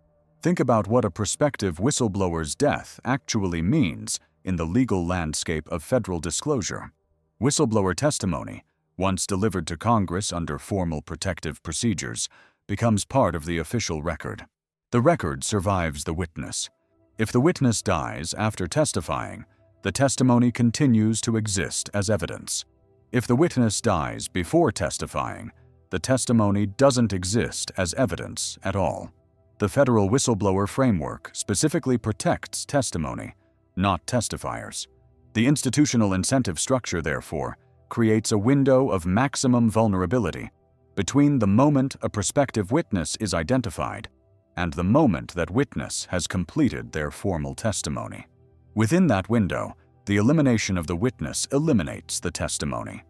Think about what a prospective whistleblower's death actually means in the legal landscape of federal disclosure. Whistleblower testimony, once delivered to Congress under formal protective procedures, becomes part of the official record. The record survives the witness. If the witness dies after testifying, the testimony continues to exist as evidence. If the witness dies before testifying, the testimony doesn't exist as evidence at all. The federal whistleblower framework specifically protects testimony, not testifiers. The institutional incentive structure, therefore, creates a window of maximum vulnerability. between the moment a prospective witness is identified and the moment that witness has completed their formal testimony. Within that window, the elimination of the witness eliminates the testimony.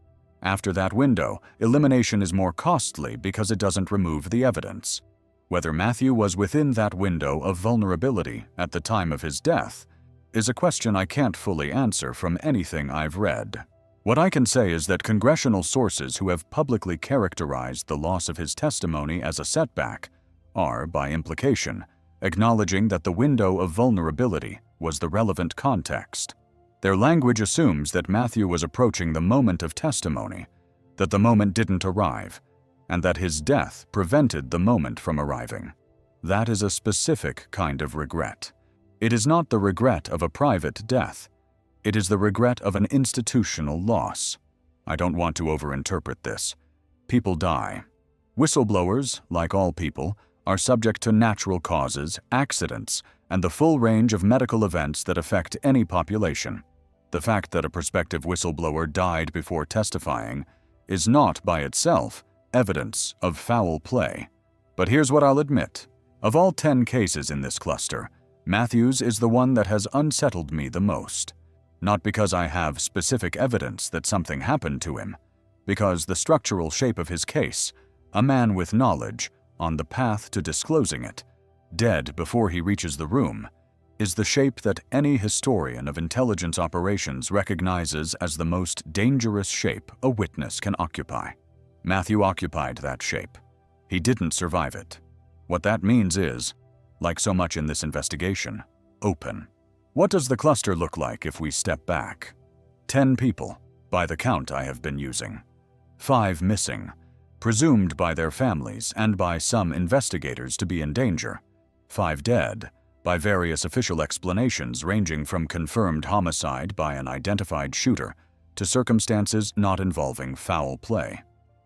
After that window, elimination is more costly because it doesn't remove the evidence. Whether Matthew was within that window of vulnerability at the time of his death is a question I can't fully answer from anything I've read. What I can say is that congressional sources who have publicly characterized the loss of his testimony as a setback are, by implication, acknowledging that the window of vulnerability was the relevant context. Their language assumes that Matthew was approaching the moment of testimony, that the moment didn't arrive, and that his death prevented the moment from arriving. That is a specific kind of regret. It is not the regret of a private death. It is the regret of an institutional loss. I don't want to overinterpret this. People die. Whistleblowers, like all people, are subject to natural causes, accidents, and the full range of medical events that affect any population. The fact that a prospective whistleblower died before testifying is not, by itself, evidence of foul play. But here's what I'll admit. Of all 10 cases in this cluster, Matthew's is the one that has unsettled me the most. Not because I have specific evidence that something happened to him, because the structural shape of his case, a man with knowledge, on the path to disclosing it, dead before he reaches the room, is the shape that any historian of intelligence operations recognizes as the most dangerous shape a witness can occupy. Matthew occupied that shape. He didn't survive it. What that means is, like so much in this investigation, open. What does the cluster look like if we step back? 10 people, by the count I have been using. 5 missing, presumed by their families and by some investigators to be in danger. 5 dead, by various official explanations ranging from confirmed homicide by an identified shooter to circumstances not involving foul play.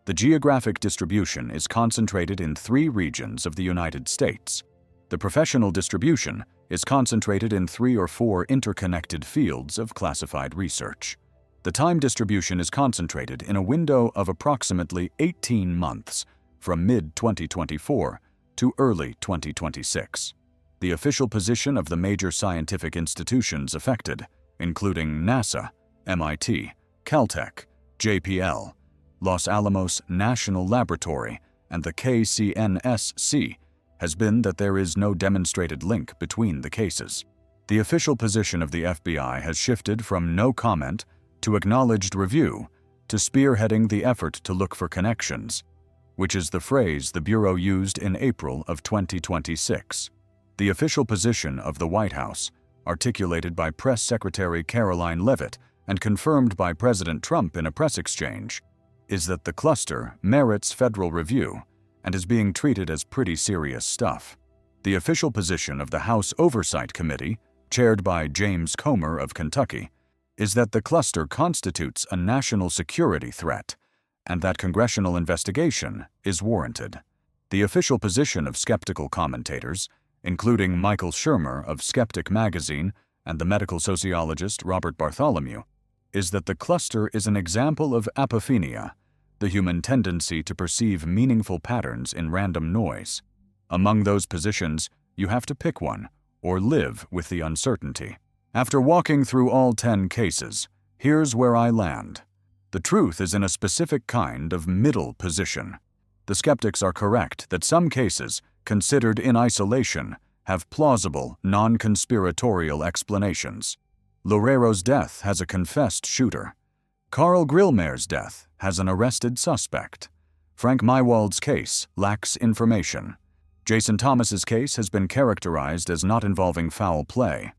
The geographic distribution is concentrated in 3 regions of the United States. The professional distribution is concentrated in 3 or 4 interconnected fields of classified research. The time distribution is concentrated in a window of approximately 18 months, from mid-2024 to early 2026. The official position of the major scientific institutions affected, including NASA, MIT, Caltech, JPL, Los Alamos National Laboratory, and the KCNSC, has been that there is no demonstrated link between the cases. The official position of the FBI has shifted from no comment to acknowledged review to spearheading the effort to look for connections, which is the phrase the Bureau used in April of 2026. The official position of the White House, articulated by Press Secretary Caroline Leavitt and confirmed by President Trump in a press exchange, is that the cluster merits federal review and is being treated as pretty serious stuff. The official position of the House Oversight Committee, chaired by James Comer of Kentucky, is that the cluster constitutes a national security threat and that congressional investigation is warranted. The official position of skeptical commentators, including Michael Shermer of Skeptic magazine and the medical sociologist Robert Bartholomew, is that the cluster is an example of apophenia, the human tendency to perceive meaningful patterns in random noise. Among those positions, you have to pick one or live with the uncertainty. After walking through all 10 cases, here's where I land. The truth is in a specific kind of middle position. The skeptics are correct that some cases, considered in isolation, have plausible, non-conspiratorial explanations. Loureiro's death has a confessed shooter. Carl Grillmair's death has an arrested suspect. Frank Maiwald's case lacks information. Jason Thomas's case has been characterized as not involving foul play.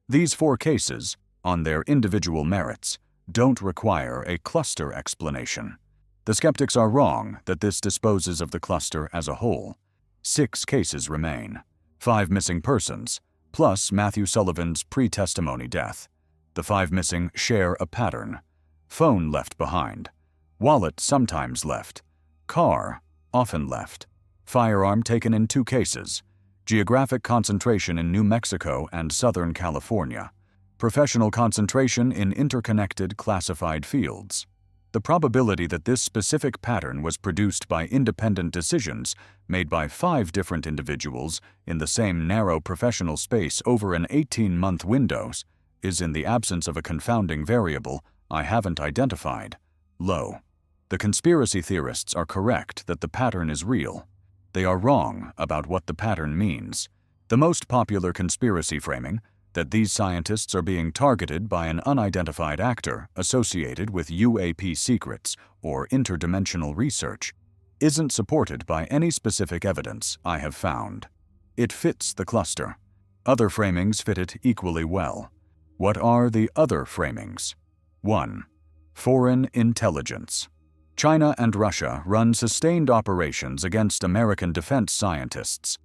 These 4 cases, on their individual merits, don't require a cluster explanation. The skeptics are wrong that this disposes of the cluster as a whole. 6 cases remain. 5 missing persons, plus Matthew Sullivan's pre-testimony death. The 5 missing share a pattern. Phone left behind. Wallet sometimes left. Car often left. Firearm taken in 2 cases. Geographic concentration in New Mexico and Southern California. Professional concentration in interconnected classified fields. The probability that this specific pattern was produced by independent decisions made by 5 different individuals in the same narrow professional space over an 18-month window is, in the absence of a confounding variable I haven't identified, low. The conspiracy theorists are correct that the pattern is real. They are wrong about what the pattern means. The most popular conspiracy framing, that these scientists are being targeted by an unidentified actor associated with UAP secrets or interdimensional research, isn't supported by any specific evidence I have found. It fits the cluster. Other framings fit it equally well. What are the other framings? 1. Foreign intelligence. China and Russia run sustained operations against American defense scientists.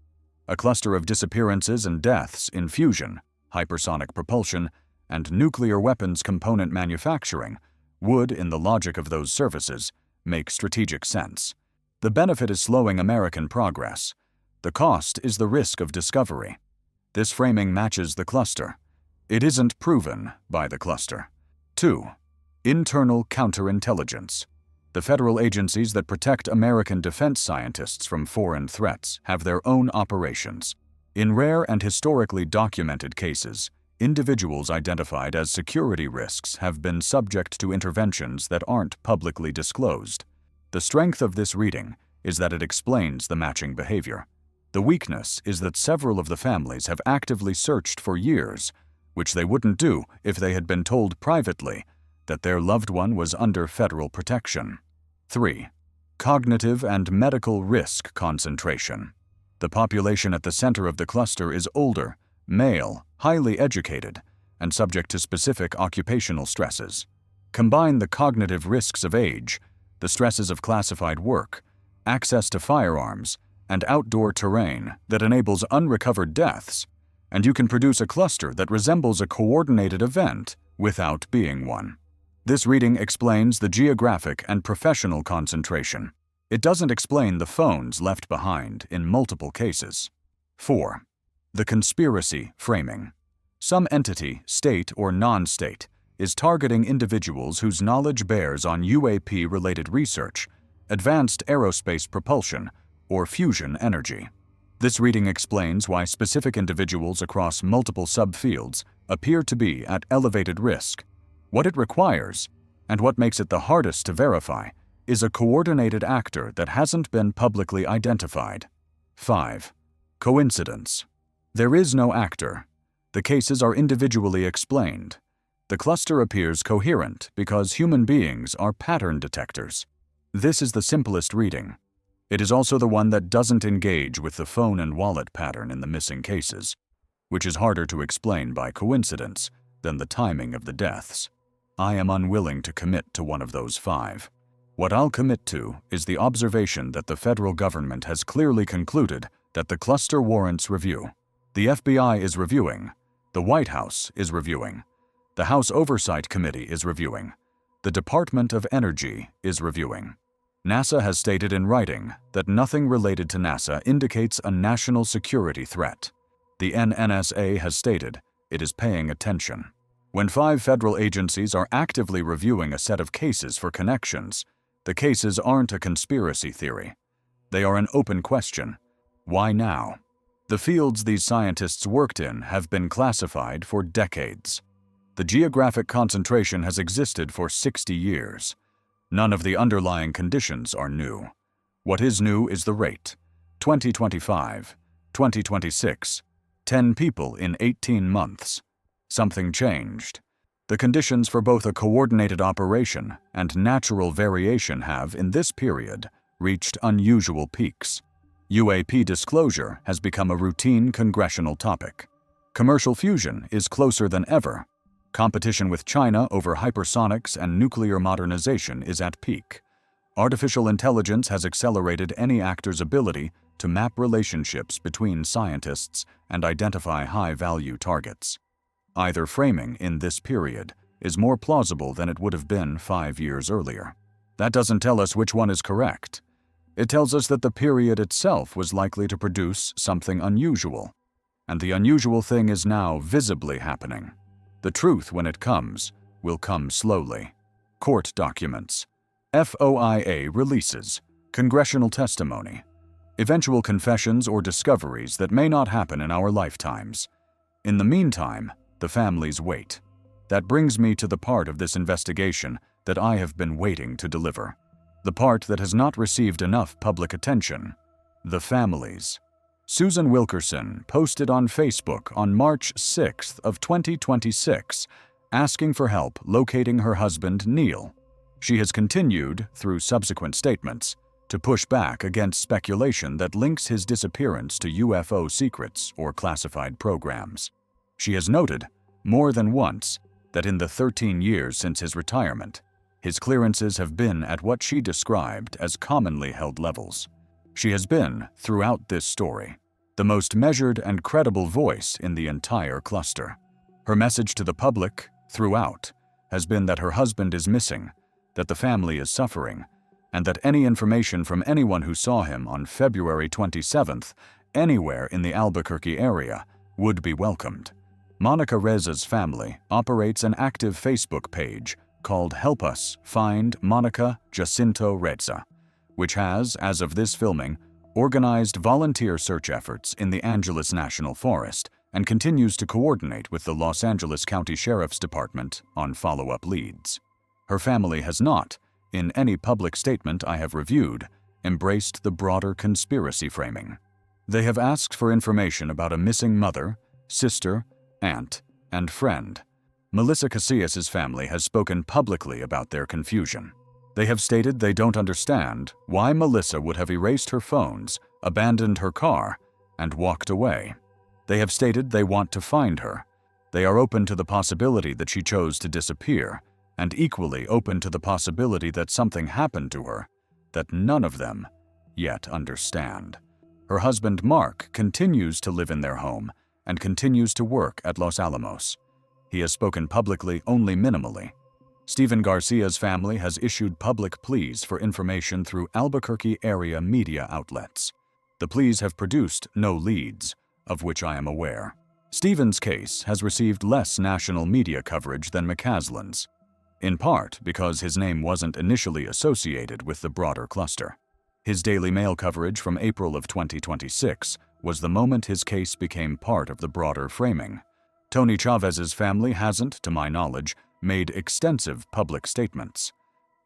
A cluster of disappearances and deaths in fusion, hypersonic propulsion, and nuclear weapons component manufacturing would, in the logic of those services, make strategic sense. The benefit is slowing American progress. The cost is the risk of discovery. This framing matches the cluster. It isn't proven by the cluster. 2. Internal counterintelligence. The federal agencies that protect American defense scientists from foreign threats have their own operations. In rare and historically documented cases, individuals identified as security risks have been subject to interventions that aren't publicly disclosed. The strength of this reading is that it explains the matching behavior. The weakness is that several of the families have actively searched for years, which they wouldn't do if they had been told privately that their loved one was under federal protection. 3. Cognitive and medical risk concentration. The population at the center of the cluster is older, male, highly educated, and subject to specific occupational stresses. Combine the cognitive risks of age, the stresses of classified work, access to firearms, and outdoor terrain that enables unrecovered deaths, and you can produce a cluster that resembles a coordinated event without being one. This reading explains the geographic and professional concentration. It doesn't explain the phones left behind in multiple cases. 4. The conspiracy framing. Some entity, state or non-state, is targeting individuals whose knowledge bears on UAP-related research, advanced aerospace propulsion, or fusion energy. This reading explains why specific individuals across multiple subfields appear to be at elevated risk. What it requires, and what makes it the hardest to verify, is a coordinated actor that hasn't been publicly identified. 5. Coincidence. There is no actor. The cases are individually explained. The cluster appears coherent because human beings are pattern detectors. This is the simplest reading. It is also the one that doesn't engage with the phone and wallet pattern in the missing cases, which is harder to explain by coincidence than the timing of the deaths. I am unwilling to commit to one of those 5. What I'll commit to is the observation that the federal government has clearly concluded that the cluster warrants review. The FBI is reviewing. The White House is reviewing. The House Oversight Committee is reviewing. The Department of Energy is reviewing. NASA has stated in writing that nothing related to NASA indicates a national security threat. The NNSA has stated it is paying attention. When 5 federal agencies are actively reviewing a set of cases for connections, the cases aren't a conspiracy theory. They are an open question. Why now? The fields these scientists worked in have been classified for decades. The geographic concentration has existed for 60 years. None of the underlying conditions are new. What is new is the rate. 2025, 2026, 10 people in 18 months. Something changed. The conditions for both a coordinated operation and natural variation have, in this period, reached unusual peaks. UAP disclosure has become a routine congressional topic. Commercial fusion is closer than ever. Competition with China over hypersonics and nuclear modernization is at peak. Artificial intelligence has accelerated any actor's ability to map relationships between scientists and identify high-value targets. Either framing in this period is more plausible than it would have been 5 years earlier. That doesn't tell us which one is correct. It tells us that the period itself was likely to produce something unusual, and the unusual thing is now visibly happening. The truth, when it comes, will come slowly. Court documents, FOIA releases, congressional testimony, eventual confessions or discoveries that may not happen in our lifetimes. In the meantime, the families wait. That brings me to the part of this investigation that I have been waiting to deliver. The part that has not received enough public attention. The families. Susan Wilkerson posted on Facebook on March 6th of 2026, asking for help locating her husband Neil. She has continued, through subsequent statements, to push back against speculation that links his disappearance to UFO secrets or classified programs. She has noted, more than once, that in the 13 years since his retirement, his clearances have been at what she described as commonly held levels. She has been, throughout this story, the most measured and credible voice in the entire cluster. Her message to the public, throughout, has been that her husband is missing, that the family is suffering, and that any information from anyone who saw him on February 27th, anywhere in the Albuquerque area, would be welcomed. Monica Reza's family operates an active Facebook page called Help Us Find Monica Jacinto Reza, which has, as of this filming, organized volunteer search efforts in the Angeles National Forest and continues to coordinate with the Los Angeles County Sheriff's Department on follow-up leads. Her family has not, in any public statement I have reviewed, embraced the broader conspiracy framing. They have asked for information about a missing mother, sister, aunt, and friend. Melissa Casias' family has spoken publicly about their confusion. They have stated they don't understand why Melissa would have erased her phones, abandoned her car, and walked away. They have stated they want to find her. They are open to the possibility that she chose to disappear, and equally open to the possibility that something happened to her that none of them yet understand. Her husband Mark continues to live in their home and continues to work at Los Alamos. He has spoken publicly only minimally. Stephen Garcia's family has issued public pleas for information through Albuquerque area media outlets. The pleas have produced no leads, of which I am aware. Stephen's case has received less national media coverage than McCasland's, in part because his name wasn't initially associated with the broader cluster. His Daily Mail coverage from April of 2026 was the moment his case became part of the broader framing. Tony Chavez's family hasn't, to my knowledge, made extensive public statements.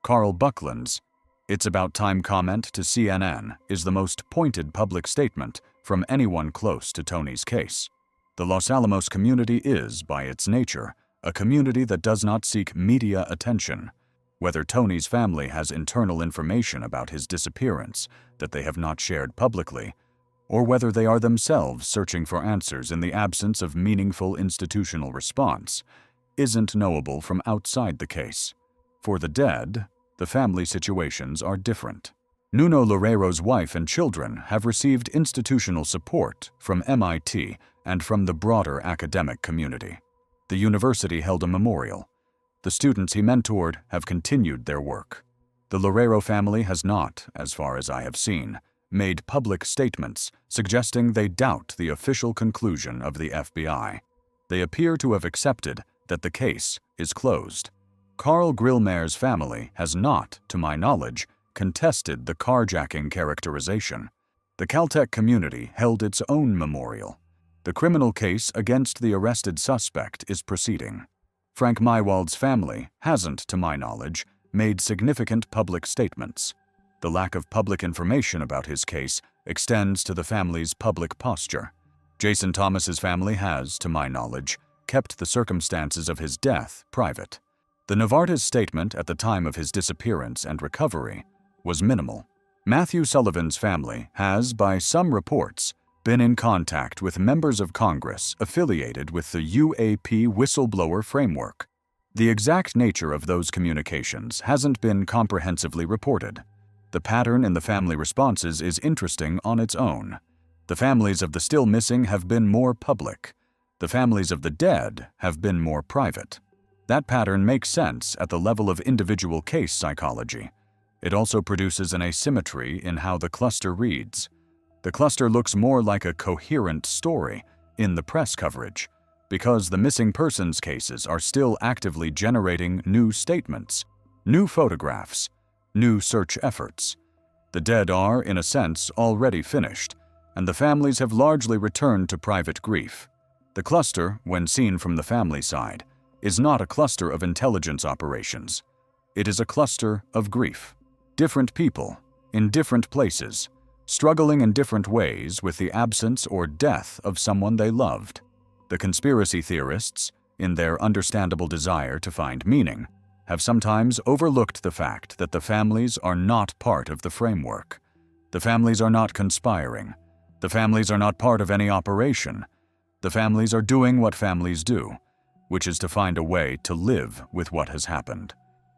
Carl Buckland's "It's About Time" comment to CNN is the most pointed public statement from anyone close to Tony's case. The Los Alamos community is, by its nature, a community that does not seek media attention. Whether Tony's family has internal information about his disappearance that they have not shared publicly, or whether they are themselves searching for answers in the absence of meaningful institutional response, isn't knowable from outside the case. For the dead, the family situations are different. Nuno Loureiro's wife and children have received institutional support from MIT and from the broader academic community. The university held a memorial. The students he mentored have continued their work. The Loureiro family has not, as far as I have seen, made public statements suggesting they doubt the official conclusion of the FBI. They appear to have accepted that the case is closed. Carl Grillmair's family has not, to my knowledge, contested the carjacking characterization. The Caltech community held its own memorial. The criminal case against the arrested suspect is proceeding. Frank Maiwald's family hasn't, to my knowledge, made significant public statements. The lack of public information about his case extends to the family's public posture. Jason Thomas's family has, to my knowledge, kept the circumstances of his death private. The Novartis statement at the time of his disappearance and recovery was minimal. Matthew Sullivan's family has, by some reports, been in contact with members of Congress affiliated with the UAP Whistleblower framework. The exact nature of those communications hasn't been comprehensively reported. The pattern in the family responses is interesting on its own. The families of the still missing have been more public. The families of the dead have been more private. That pattern makes sense at the level of individual case psychology. It also produces an asymmetry in how the cluster reads. The cluster looks more like a coherent story in the press coverage, because the missing persons cases are still actively generating new statements, new photographs, New search efforts. The dead are, in a sense, already finished, and the families have largely returned to private grief. The cluster, when seen from the family side, is not a cluster of intelligence operations. It is a cluster of grief. Different people, in different places, struggling in different ways with the absence or death of someone they loved. The conspiracy theorists, in their understandable desire to find meaning, have sometimes overlooked the fact that the families are not part of the framework. The families are not conspiring. The families are not part of any operation. The families are doing what families do, which is to find a way to live with what has happened.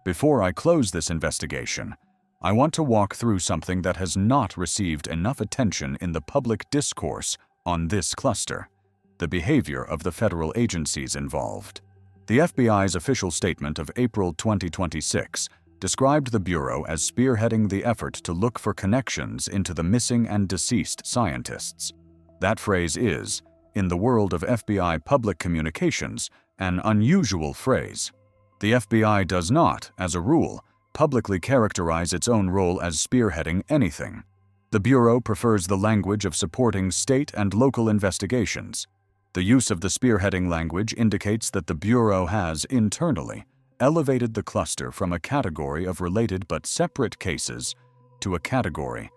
Before I close this investigation, I want to walk through something that has not received enough attention in the public discourse on this cluster: the behavior of the federal agencies involved. The FBI's official statement of April 2026 described the Bureau as spearheading the effort to look for connections into the missing and deceased scientists. That phrase is, in the world of FBI public communications, an unusual phrase. The FBI does not, as a rule, publicly characterize its own role as spearheading anything. The Bureau prefers the language of supporting state and local investigations. The use of the spearheading language indicates that the Bureau has, internally, elevated the cluster from a category of related but separate cases to a category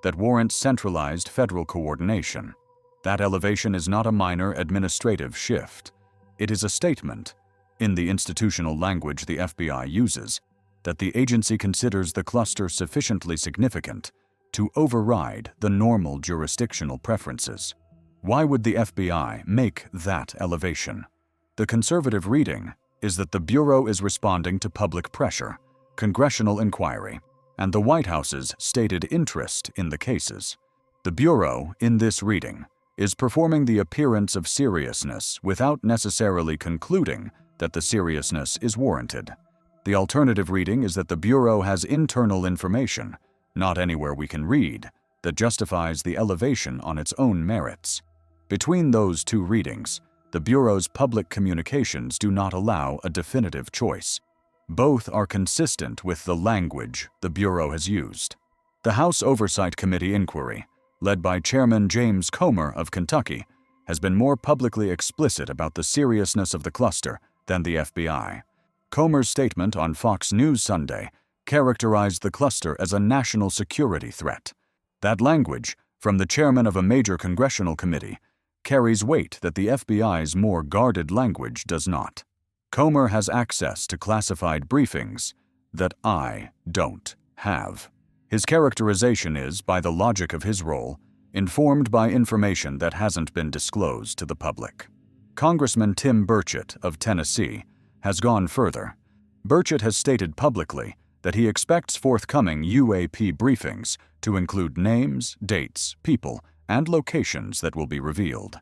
that warrants centralized federal coordination. That elevation is not a minor administrative shift. It is a statement, in the institutional language the FBI uses, that the agency considers the cluster sufficiently significant to override the normal jurisdictional preferences. Why would the FBI make that elevation? The conservative reading is that the Bureau is responding to public pressure, congressional inquiry, and the White House's stated interest in the cases. The Bureau, in this reading, is performing the appearance of seriousness without necessarily concluding that the seriousness is warranted. The alternative reading is that the Bureau has internal information, not anywhere we can read, that justifies the elevation on its own merits. Between those two readings, the Bureau's public communications do not allow a definitive choice. Both are consistent with the language the Bureau has used. The House Oversight Committee inquiry, led by Chairman James Comer of Kentucky, has been more publicly explicit about the seriousness of the cluster than the FBI. Comer's statement on Fox News Sunday characterized the cluster as a national security threat. That language, from the chairman of a major congressional committee, carries weight that the FBI's more guarded language does not. Comer has access to classified briefings that I don't have. His characterization is, by the logic of his role, informed by information that hasn't been disclosed to the public. Congressman Tim Burchett of Tennessee has gone further. Burchett has stated publicly that he expects forthcoming UAP briefings to include names, dates, people, and locations that will be revealed.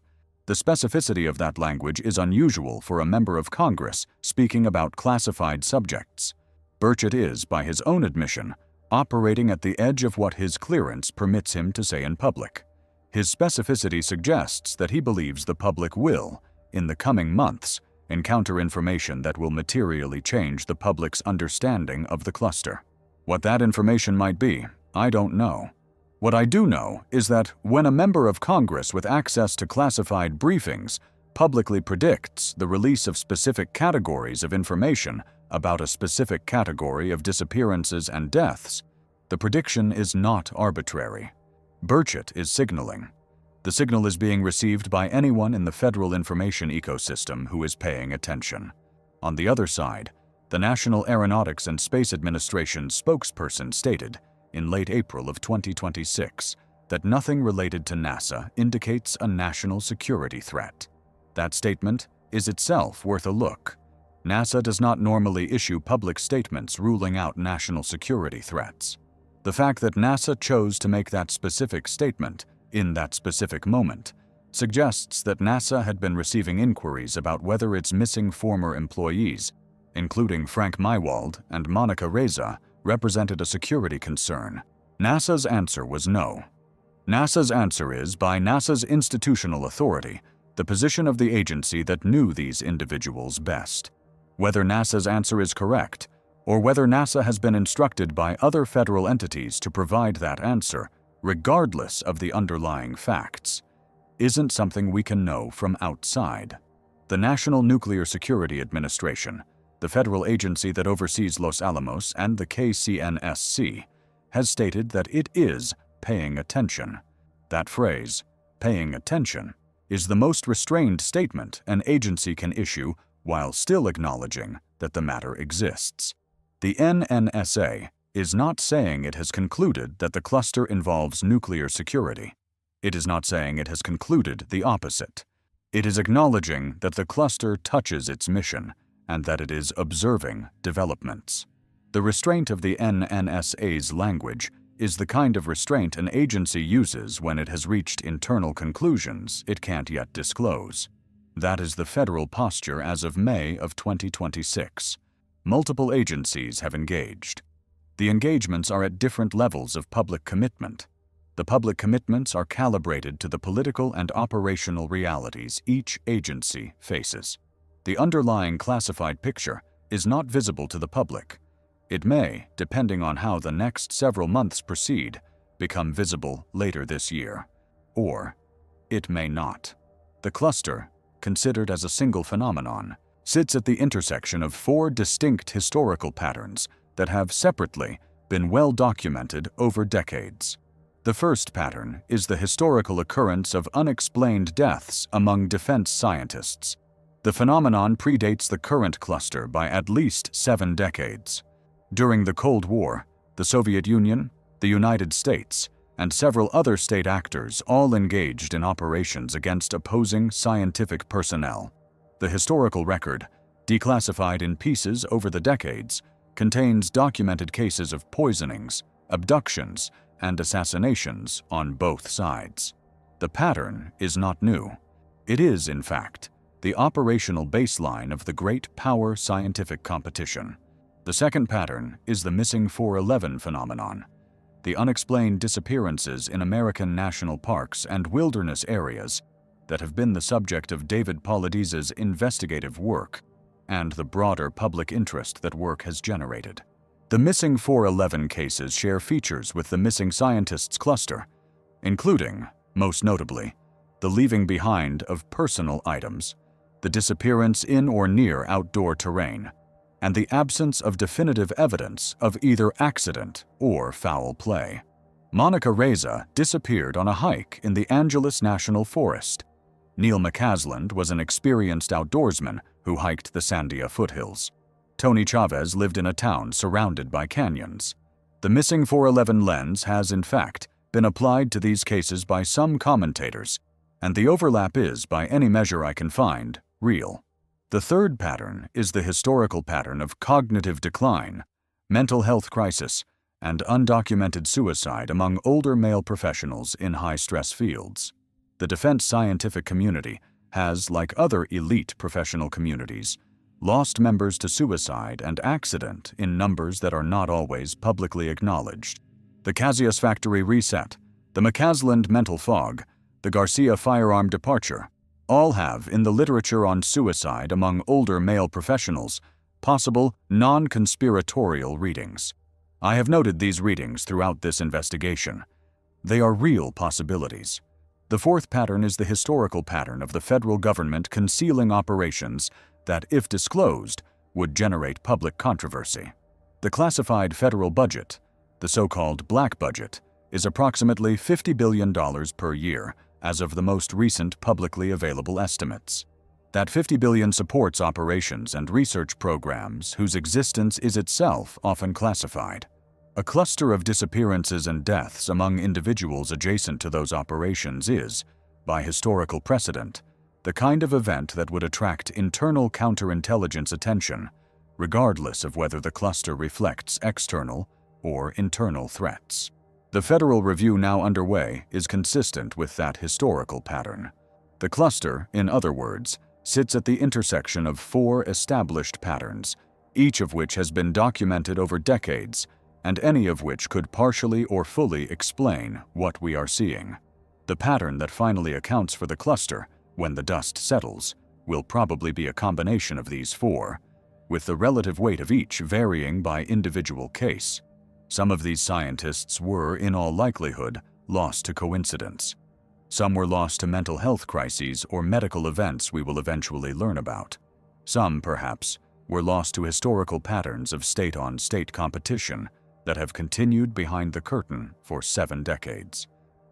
The specificity of that language is unusual for a member of Congress speaking about classified subjects. Burchett is, by his own admission, operating at the edge of what his clearance permits him to say in public. His specificity suggests that he believes the public will, in the coming months, encounter information that will materially change the public's understanding of the cluster. What that information might be, I don't know. What I do know is that when a member of Congress with access to classified briefings publicly predicts the release of specific categories of information about a specific category of disappearances and deaths, the prediction is not arbitrary. Burchett is signaling. The signal is being received by anyone in the federal information ecosystem who is paying attention. On the other side, the National Aeronautics and Space Administration spokesperson stated, in late April of 2026, that nothing related to NASA indicates a national security threat. That statement is itself worth a look. NASA does not normally issue public statements ruling out national security threats. The fact that NASA chose to make that specific statement in that specific moment suggests that NASA had been receiving inquiries about whether its missing former employees, including Frank Maiwald and Monica Reza, represented a security concern. NASA's answer was no. NASA's answer is, by NASA's institutional authority, the position of the agency that knew these individuals best. Whether NASA's answer is correct, or whether NASA has been instructed by other federal entities to provide that answer, regardless of the underlying facts, isn't something we can know from outside. The National Nuclear Security Administration, the federal agency that oversees Los Alamos and the KCNSC, has stated that it is paying attention. That phrase, paying attention, is the most restrained statement an agency can issue while still acknowledging that the matter exists. The NNSA is not saying it has concluded that the cluster involves nuclear security. It is not saying it has concluded the opposite. It is acknowledging that the cluster touches its mission and that it is observing developments. The restraint of the NNSA's language is the kind of restraint an agency uses when it has reached internal conclusions it can't yet disclose. That is the federal posture as of May of 2026. Multiple agencies have engaged. The engagements are at different levels of public commitment. The public commitments are calibrated to the political and operational realities each agency faces. The underlying classified picture is not visible to the public. It may, depending on how the next several months proceed, become visible later this year. Or it may not. The cluster, considered as a single phenomenon, sits at the intersection of four distinct historical patterns that have separately been well documented over decades. The first pattern is the historical occurrence of unexplained deaths among defense scientists. The phenomenon predates the current cluster by at least 7 decades. During the Cold War, the Soviet Union, the United States, and several other state actors all engaged in operations against opposing scientific personnel. The historical record, declassified in pieces over the decades, contains documented cases of poisonings, abductions, and assassinations on both sides. The pattern is not new. It is, in fact, the operational baseline of the great power scientific competition. The second pattern is the missing 411 phenomenon. The unexplained disappearances in American national parks and wilderness areas that have been the subject of David Paulides' investigative work and the broader public interest that work has generated. The missing 411 cases share features with the missing scientists cluster, including, most notably, the leaving behind of personal items, the disappearance in or near outdoor terrain, and the absence of definitive evidence of either accident or foul play. Monica Reza disappeared on a hike in the Angeles National Forest. Neil McCasland was an experienced outdoorsman who hiked the Sandia foothills. Tony Chavez lived in a town surrounded by canyons. The missing 411 lens has, in fact, been applied to these cases by some commentators, and the overlap is, by any measure I can find, real. The third pattern is the historical pattern of cognitive decline, mental health crisis, and undocumented suicide among older male professionals in high-stress fields. The defense scientific community has, like other elite professional communities, lost members to suicide and accident in numbers that are not always publicly acknowledged. The Casias factory reset, the McCasland mental fog, the Garcia firearm departure, all have, in the literature on suicide among older male professionals, possible non-conspiratorial readings. I have noted these readings throughout this investigation. They are real possibilities. The fourth pattern is the historical pattern of the federal government concealing operations that, if disclosed, would generate public controversy. The classified federal budget, the so-called black budget, is approximately $50 billion per year as of the most recent publicly available estimates. That $50 billion supports operations and research programs whose existence is itself often classified. A cluster of disappearances and deaths among individuals adjacent to those operations is, by historical precedent, the kind of event that would attract internal counterintelligence attention, regardless of whether the cluster reflects external or internal threats. The federal review now underway is consistent with that historical pattern. The cluster, in other words, sits at the intersection of 4 established patterns, each of which has been documented over decades, and any of which could partially or fully explain what we are seeing. The pattern that finally accounts for the cluster, when the dust settles, will probably be a combination of these 4, with the relative weight of each varying by individual case. Some of these scientists were, in all likelihood, lost to coincidence. Some were lost to mental health crises or medical events we will eventually learn about. Some, perhaps, were lost to historical patterns of state-on-state competition that have continued behind the curtain for 7 decades.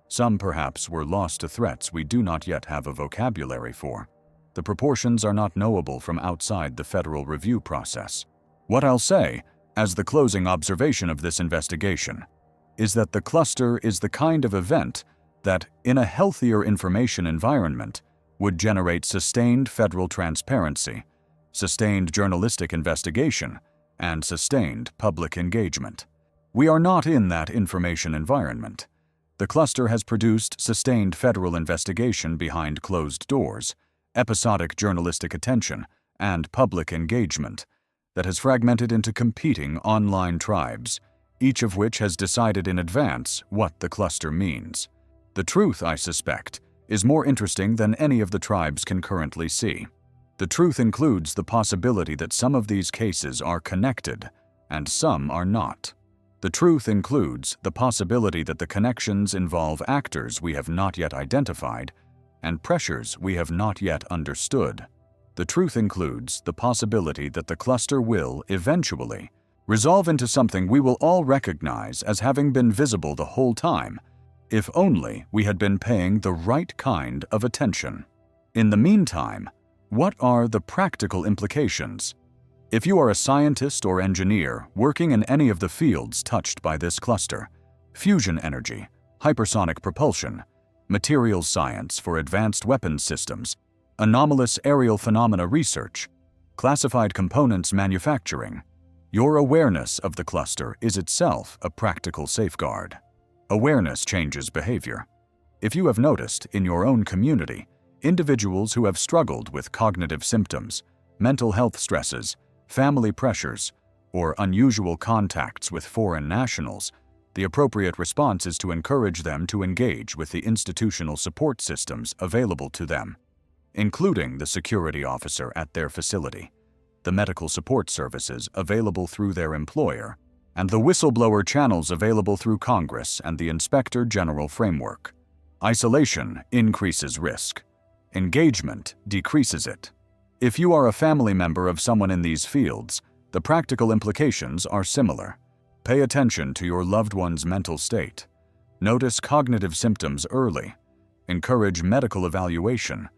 Some, perhaps, were lost to threats we do not yet have a vocabulary for. The proportions are not knowable from outside the federal review process. What I'll say, as the closing observation of this investigation, is that the cluster is the kind of event that, in a healthier information environment, would generate sustained federal transparency, sustained journalistic investigation, and sustained public engagement. We are not in that information environment. The cluster has produced sustained federal investigation behind closed doors, episodic journalistic attention, and public engagement that has fragmented into competing online tribes, each of which has decided in advance what the cluster means. The truth, I suspect, is more interesting than any of the tribes can currently see. The truth includes the possibility that some of these cases are connected, and some are not. The truth includes the possibility that the connections involve actors we have not yet identified and pressures we have not yet understood. The truth includes the possibility that the cluster will, eventually, resolve into something we will all recognize as having been visible the whole time, if only we had been paying the right kind of attention. In the meantime, what are the practical implications? If you are a scientist or engineer working in any of the fields touched by this cluster, fusion energy, hypersonic propulsion, materials science for advanced weapons systems, anomalous aerial phenomena research, classified components manufacturing, your awareness of the cluster is itself a practical safeguard. Awareness changes behavior. If you have noticed in your own community, individuals who have struggled with cognitive symptoms, mental health stresses, family pressures, or unusual contacts with foreign nationals, the appropriate response is to encourage them to engage with the institutional support systems available to them, including the security officer at their facility, the medical support services available through their employer, and the whistleblower channels available through Congress and the Inspector General framework. Isolation increases risk. Engagement decreases it. If you are a family member of someone in these fields, the practical implications are similar. Pay attention to your loved one's mental state. Notice cognitive symptoms early. Encourage medical evaluation.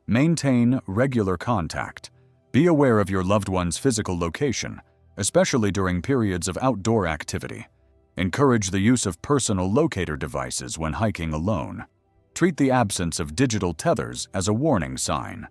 Maintain regular contact. Be aware of your loved one's physical location, especially during periods of outdoor activity. Encourage the use of personal locator devices when hiking alone. Treat the absence of digital tethers as a warning sign.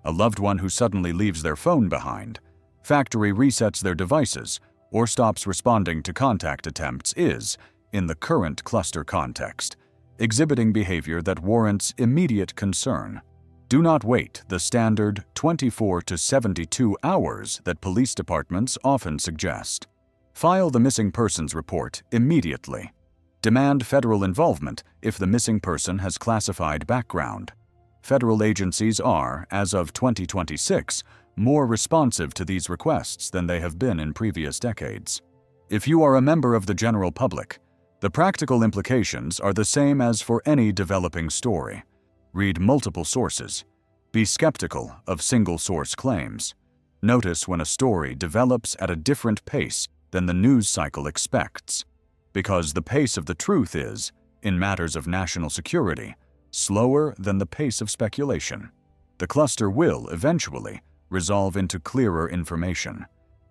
A loved one who suddenly leaves their phone behind, factory resets their devices, or stops responding to contact attempts is, in the current cluster context, exhibiting behavior that warrants immediate concern. Do not wait the standard 24 to 72 hours that police departments often suggest. File the missing persons report immediately. Demand federal involvement if the missing person has classified background. Federal agencies are, as of 2026, more responsive to these requests than they have been in previous decades. If you are a member of the general public, the practical implications are the same as for any developing story. Read multiple sources. Be skeptical of single-source claims. Notice when a story develops at a different pace than the news cycle expects, because the pace of the truth is, in matters of national security, slower than the pace of speculation. The cluster will, eventually, resolve into clearer information.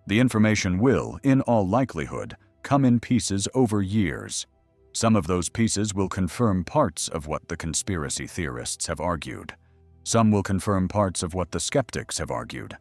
The information will, in all likelihood, come in pieces over years. Some of those pieces will confirm parts of what the conspiracy theorists have argued. Some will confirm parts of what the skeptics have argued.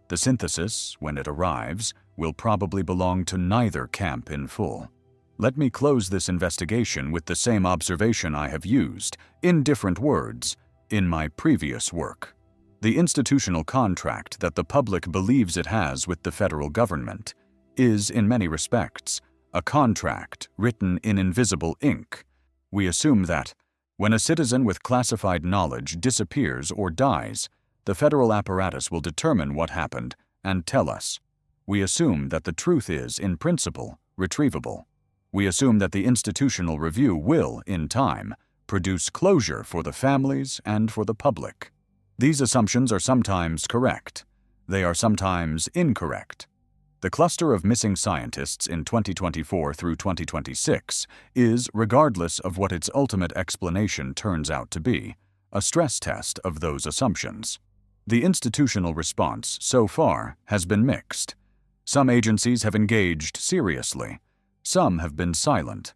The synthesis, when it arrives, will probably belong to neither camp in full. Let me close this investigation with the same observation I have used, in different words, in my previous work. The institutional contract that the public believes it has with the federal government is, in many respects, a contract written in invisible ink. We assume that, when a citizen with classified knowledge disappears or dies, the federal apparatus will determine what happened and tell us. We assume that the truth is, in principle, retrievable. We assume that the institutional review will, in time, produce closure for the families and for the public. These assumptions are sometimes correct. They are sometimes incorrect. The cluster of missing scientists in 2024 through 2026 is, regardless of what its ultimate explanation turns out to be, a stress test of those assumptions. The institutional response, so far, has been mixed. Some agencies have engaged seriously. Some have been silent.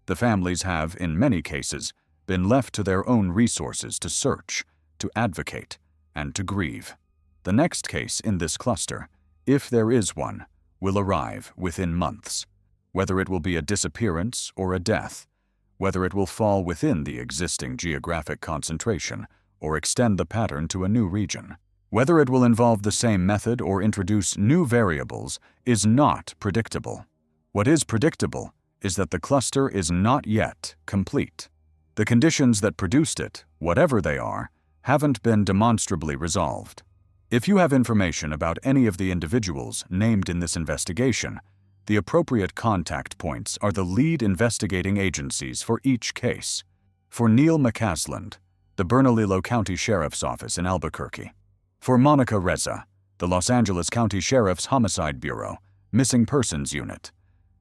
The families have, in many cases, been left to their own resources to search, to advocate, and to grieve. The next case in this cluster, if there is one, will arrive within months. Whether it will be a disappearance or a death, whether it will fall within the existing geographic concentration or extend the pattern to a new region, whether it will involve the same method or introduce new variables is not predictable. What is predictable is that the cluster is not yet complete. The conditions that produced it, whatever they are, haven't been demonstrably resolved. If you have information about any of the individuals named in this investigation, the appropriate contact points are the lead investigating agencies for each case. For Neil McCasland, the Bernalillo County Sheriff's Office in Albuquerque. For Monica Reza, the Los Angeles County Sheriff's Homicide Bureau, Missing Persons Unit.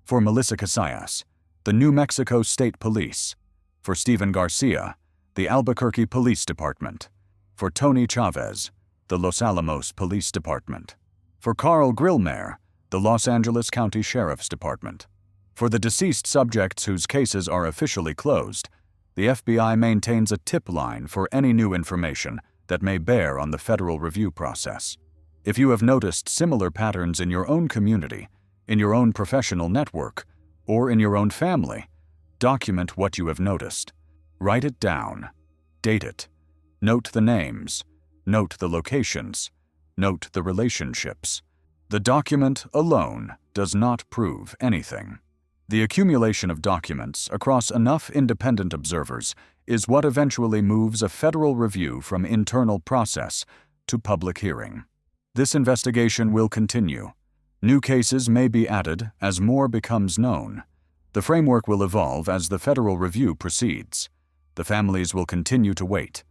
For Melissa Casias, the New Mexico State Police. For Stephen Garcia, the Albuquerque Police Department. For Tony Chavez, the Los Alamos Police Department. For Carl Grillmair, the Los Angeles County Sheriff's Department. For the deceased subjects whose cases are officially closed, the FBI maintains a tip line for any new information that may bear on the federal review process. If you have noticed similar patterns in your own community, in your own professional network, or in your own family, document what you have noticed. Write it down. Date it. Note the names. Note the locations. Note the relationships. The document alone does not prove anything. The accumulation of documents across enough independent observers is what eventually moves a federal review from internal process to public hearing. This investigation will continue. New cases may be added as more becomes known. The framework will evolve as the federal review proceeds. The families will continue to wait.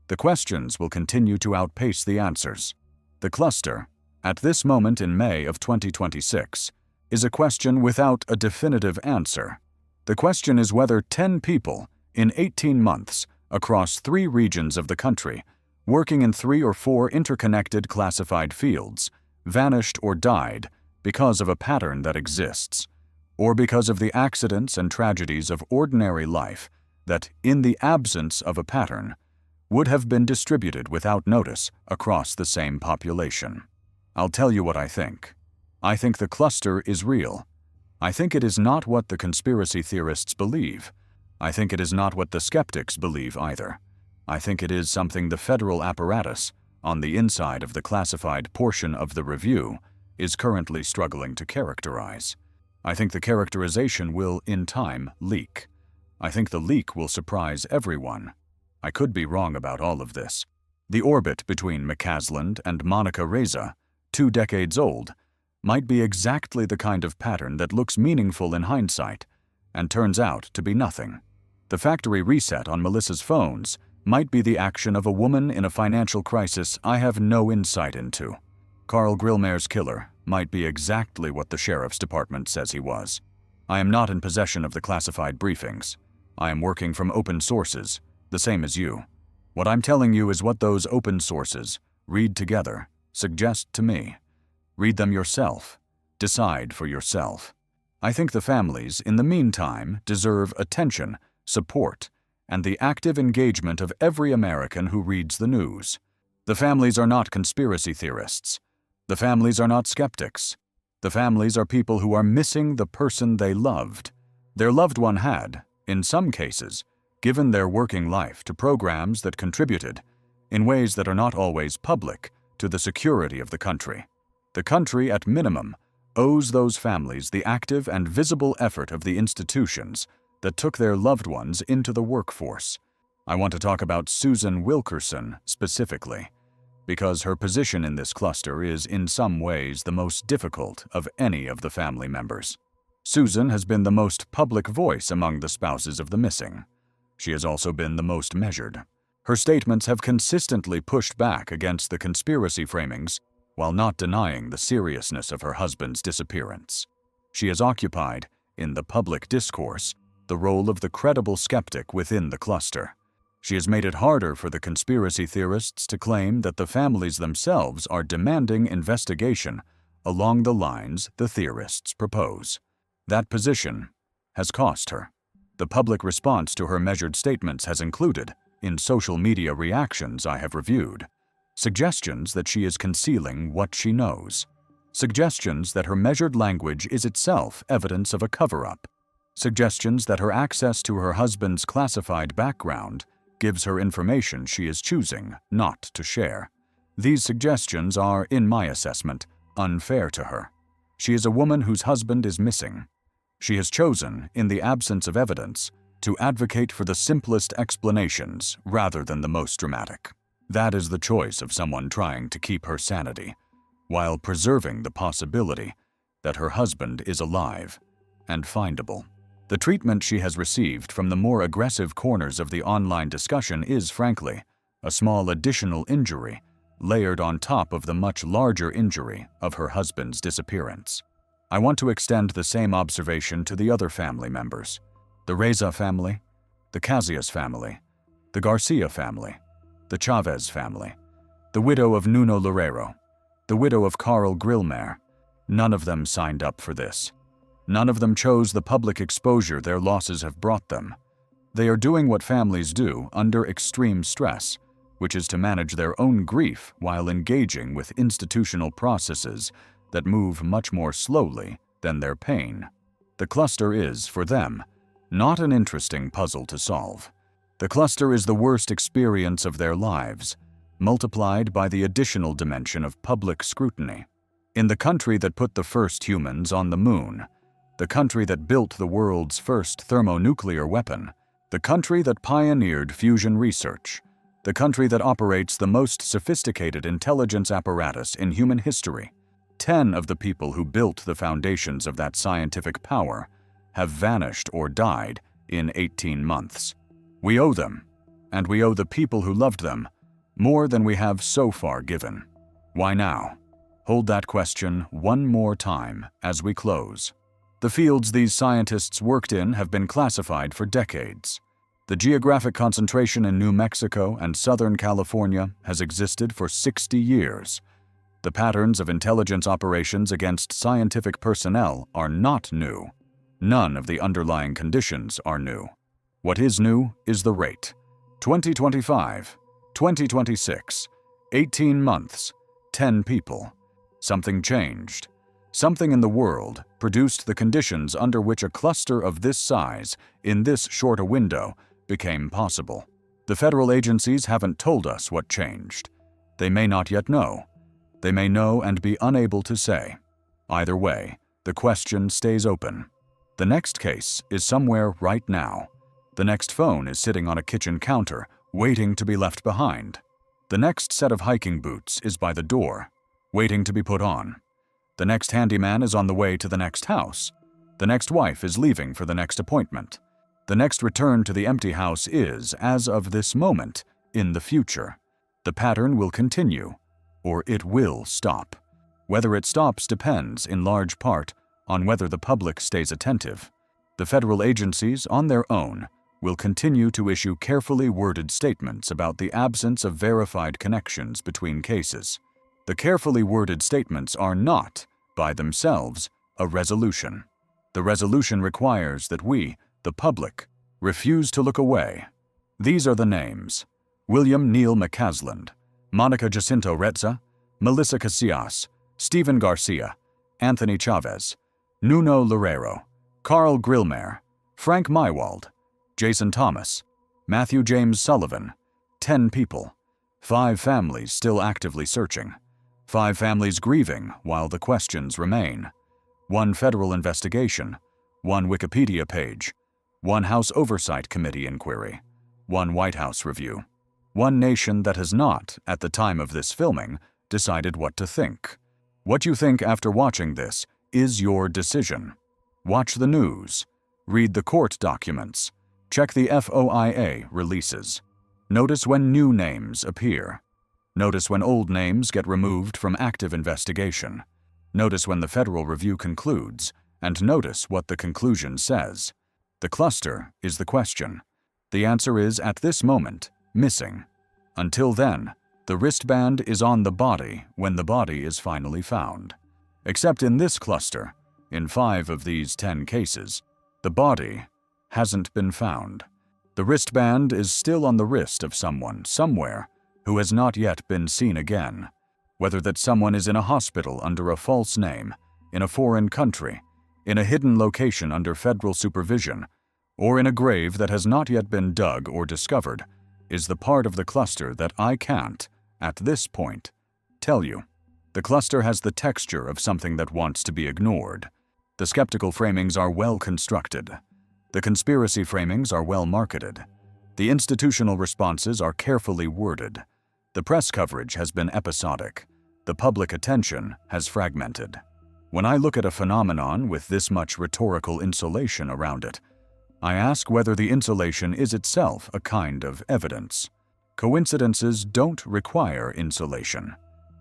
The questions will continue to outpace the answers. The cluster, at this moment in May of 2026, is a question without a definitive answer. The question is whether 10 people, in 18 months, across 3 regions of the country, working in 3 or 4 interconnected classified fields, vanished or died because of a pattern that exists, or because of the accidents and tragedies of ordinary life that, in the absence of a pattern, would have been distributed without notice across the same population. I'll tell you what I think. I think the cluster is real. I think it is not what the conspiracy theorists believe. I think it is not what the skeptics believe either. I think it is something the federal apparatus, on the inside of the classified portion of the review, is currently struggling to characterize. I think the characterization will, in time, leak. I think the leak will surprise everyone. I could be wrong about all of this. The orbit between McCasland and Monica Reza, 2 decades old, might be exactly the kind of pattern that looks meaningful in hindsight and turns out to be nothing. The factory reset on Melissa's phones might be the action of a woman in a financial crisis I have no insight into. Carl Grillmair's killer might be exactly what the sheriff's department says he was. I am not in possession of the classified briefings. I am working from open sources, the same as you. What I'm telling you is what those open sources, read together, suggest to me. Read them yourself. Decide for yourself. I think the families, in the meantime, deserve attention, support, and the active engagement of every American who reads the news. The families are not conspiracy theorists. The families are not skeptics. The families are people who are missing the person they loved. Their loved one had, in some cases, given their working life to programs that contributed, in ways that are not always public, to the security of the country. The country, at minimum, owes those families the active and visible effort of the institutions that took their loved ones into the workforce. I want to talk about Susan Wilkerson specifically. because her position in this cluster is in some ways the most difficult of any of the family members. Susan has been the most public voice among the spouses of the missing. She has also been the most measured. Her statements have consistently pushed back against the conspiracy framings while not denying the seriousness of her husband's disappearance. She has occupied, in the public discourse, the role of the credible skeptic within the cluster. She has made it harder for the conspiracy theorists to claim that the families themselves are demanding investigation along the lines the theorists propose. That position has cost her. The public response to her measured statements has included, in social media reactions I have reviewed, suggestions that she is concealing what she knows, suggestions that her measured language is itself evidence of a cover-up, suggestions that her access to her husband's classified background gives her information she is choosing not to share. These suggestions are, in my assessment, unfair to her. She is a woman whose husband is missing. She has chosen, in the absence of evidence, to advocate for the simplest explanations rather than the most dramatic. That is the choice of someone trying to keep her sanity, while preserving the possibility that her husband is alive and findable. The treatment she has received from the more aggressive corners of the online discussion is, frankly, a small additional injury layered on top of the much larger injury of her husband's disappearance. I want to extend the same observation to the other family members: the Reza family, the Casias family, the Garcia family, the Chavez family, the widow of Nuno Loureiro, the widow of Grillmair. None of them signed up for this. None of them chose the public exposure their losses have brought them. They are doing what families do under extreme stress, which is to manage their own grief while engaging with institutional processes that move much more slowly than their pain. The cluster is, for them, not an interesting puzzle to solve. The cluster is the worst experience of their lives, multiplied by the additional dimension of public scrutiny. In the country that put the first humans on the moon, the country that built the world's first thermonuclear weapon, the country that pioneered fusion research, the country that operates the most sophisticated intelligence apparatus in human history, 10 of the people who built the foundations of that scientific power have vanished or died in 18 months. We owe them, and we owe the people who loved them, more than we have so far given. Why now? Hold that question one more time as we close. The fields these scientists worked in have been classified for decades. The geographic concentration in New Mexico and Southern California has existed for 60 years. The patterns of intelligence operations against scientific personnel are not new. None of the underlying conditions are new. What is new is the rate. 2025, 2026, 18 months, 10 people. Something changed. Something in the world produced the conditions under which a cluster of this size, in this short a window, became possible. The federal agencies haven't told us what changed. They may not yet know. They may know and be unable to say. Either way, the question stays open. The next case is somewhere right now. The next phone is sitting on a kitchen counter, waiting to be left behind. The next set of hiking boots is by the door, waiting to be put on. The next handyman is on the way to the next house. The next wife is leaving for the next appointment. The next return to the empty house is, as of this moment, in the future. The pattern will continue, or it will stop. Whether it stops depends, in large part, on whether the public stays attentive. The federal agencies, on their own, will continue to issue carefully worded statements about the absence of verified connections between cases. The carefully worded statements are not, by themselves, a resolution. The resolution requires that we, the public, refuse to look away. These are the names: William Neil McCasland, Monica Jacinto Reza, Melissa Casias, Stephen Garcia, Anthony Chavez, Nuno Loureiro, Grillmair, Frank Maiwald, Jason Thomas, Matthew James Sullivan. 10 people. 5 families still actively searching. 5 families grieving while the questions remain. 1 federal investigation. 1 Wikipedia page. 1 House Oversight Committee inquiry. 1 White House review. one nation that has not, at the time of this filming, decided what to think. What you think after watching this is your decision. Watch the news. Read the court documents. Check the FOIA releases. Notice when new names appear. Notice when old names get removed from active investigation. Notice when the federal review concludes, and notice what the conclusion says. The cluster is the question. The answer is, at this moment, missing. Until then, the wristband is on the body when the body is finally found. Except in this cluster, in 5 of these 10 cases, the body hasn't been found. The wristband is still on the wrist of someone, somewhere, who has not yet been seen again. Whether that someone is in a hospital under a false name, in a foreign country, in a hidden location under federal supervision, or in a grave that has not yet been dug or discovered, is the part of the cluster that I can't, at this point, tell you. The cluster has the texture of something that wants to be ignored. The skeptical framings are well constructed. The conspiracy framings are well marketed. The institutional responses are carefully worded. The press coverage has been episodic. The public attention has fragmented. When I look at a phenomenon with this much rhetorical insulation around it, I ask whether the insulation is itself a kind of evidence. Coincidences don't require insulation.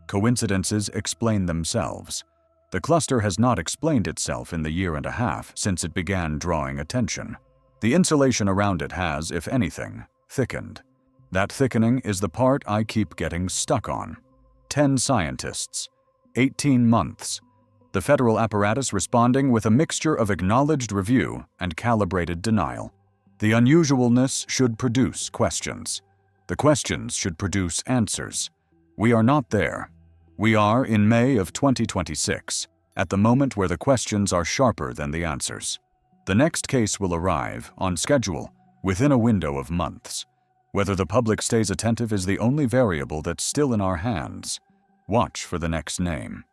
Coincidences explain themselves. The cluster has not explained itself in the year and a half since it began drawing attention. The insulation around it has, if anything, thickened. That thickening is the part I keep getting stuck on. 10 scientists, 18 months. The federal apparatus responding with a mixture of acknowledged review and calibrated denial. The unusualness should produce questions. The questions should produce answers. We are not there. We are in May of 2026, at the moment where the questions are sharper than the answers. The next case will arrive, on schedule, within a window of months. Whether the public stays attentive is the only variable that's still in our hands. Watch for the next name.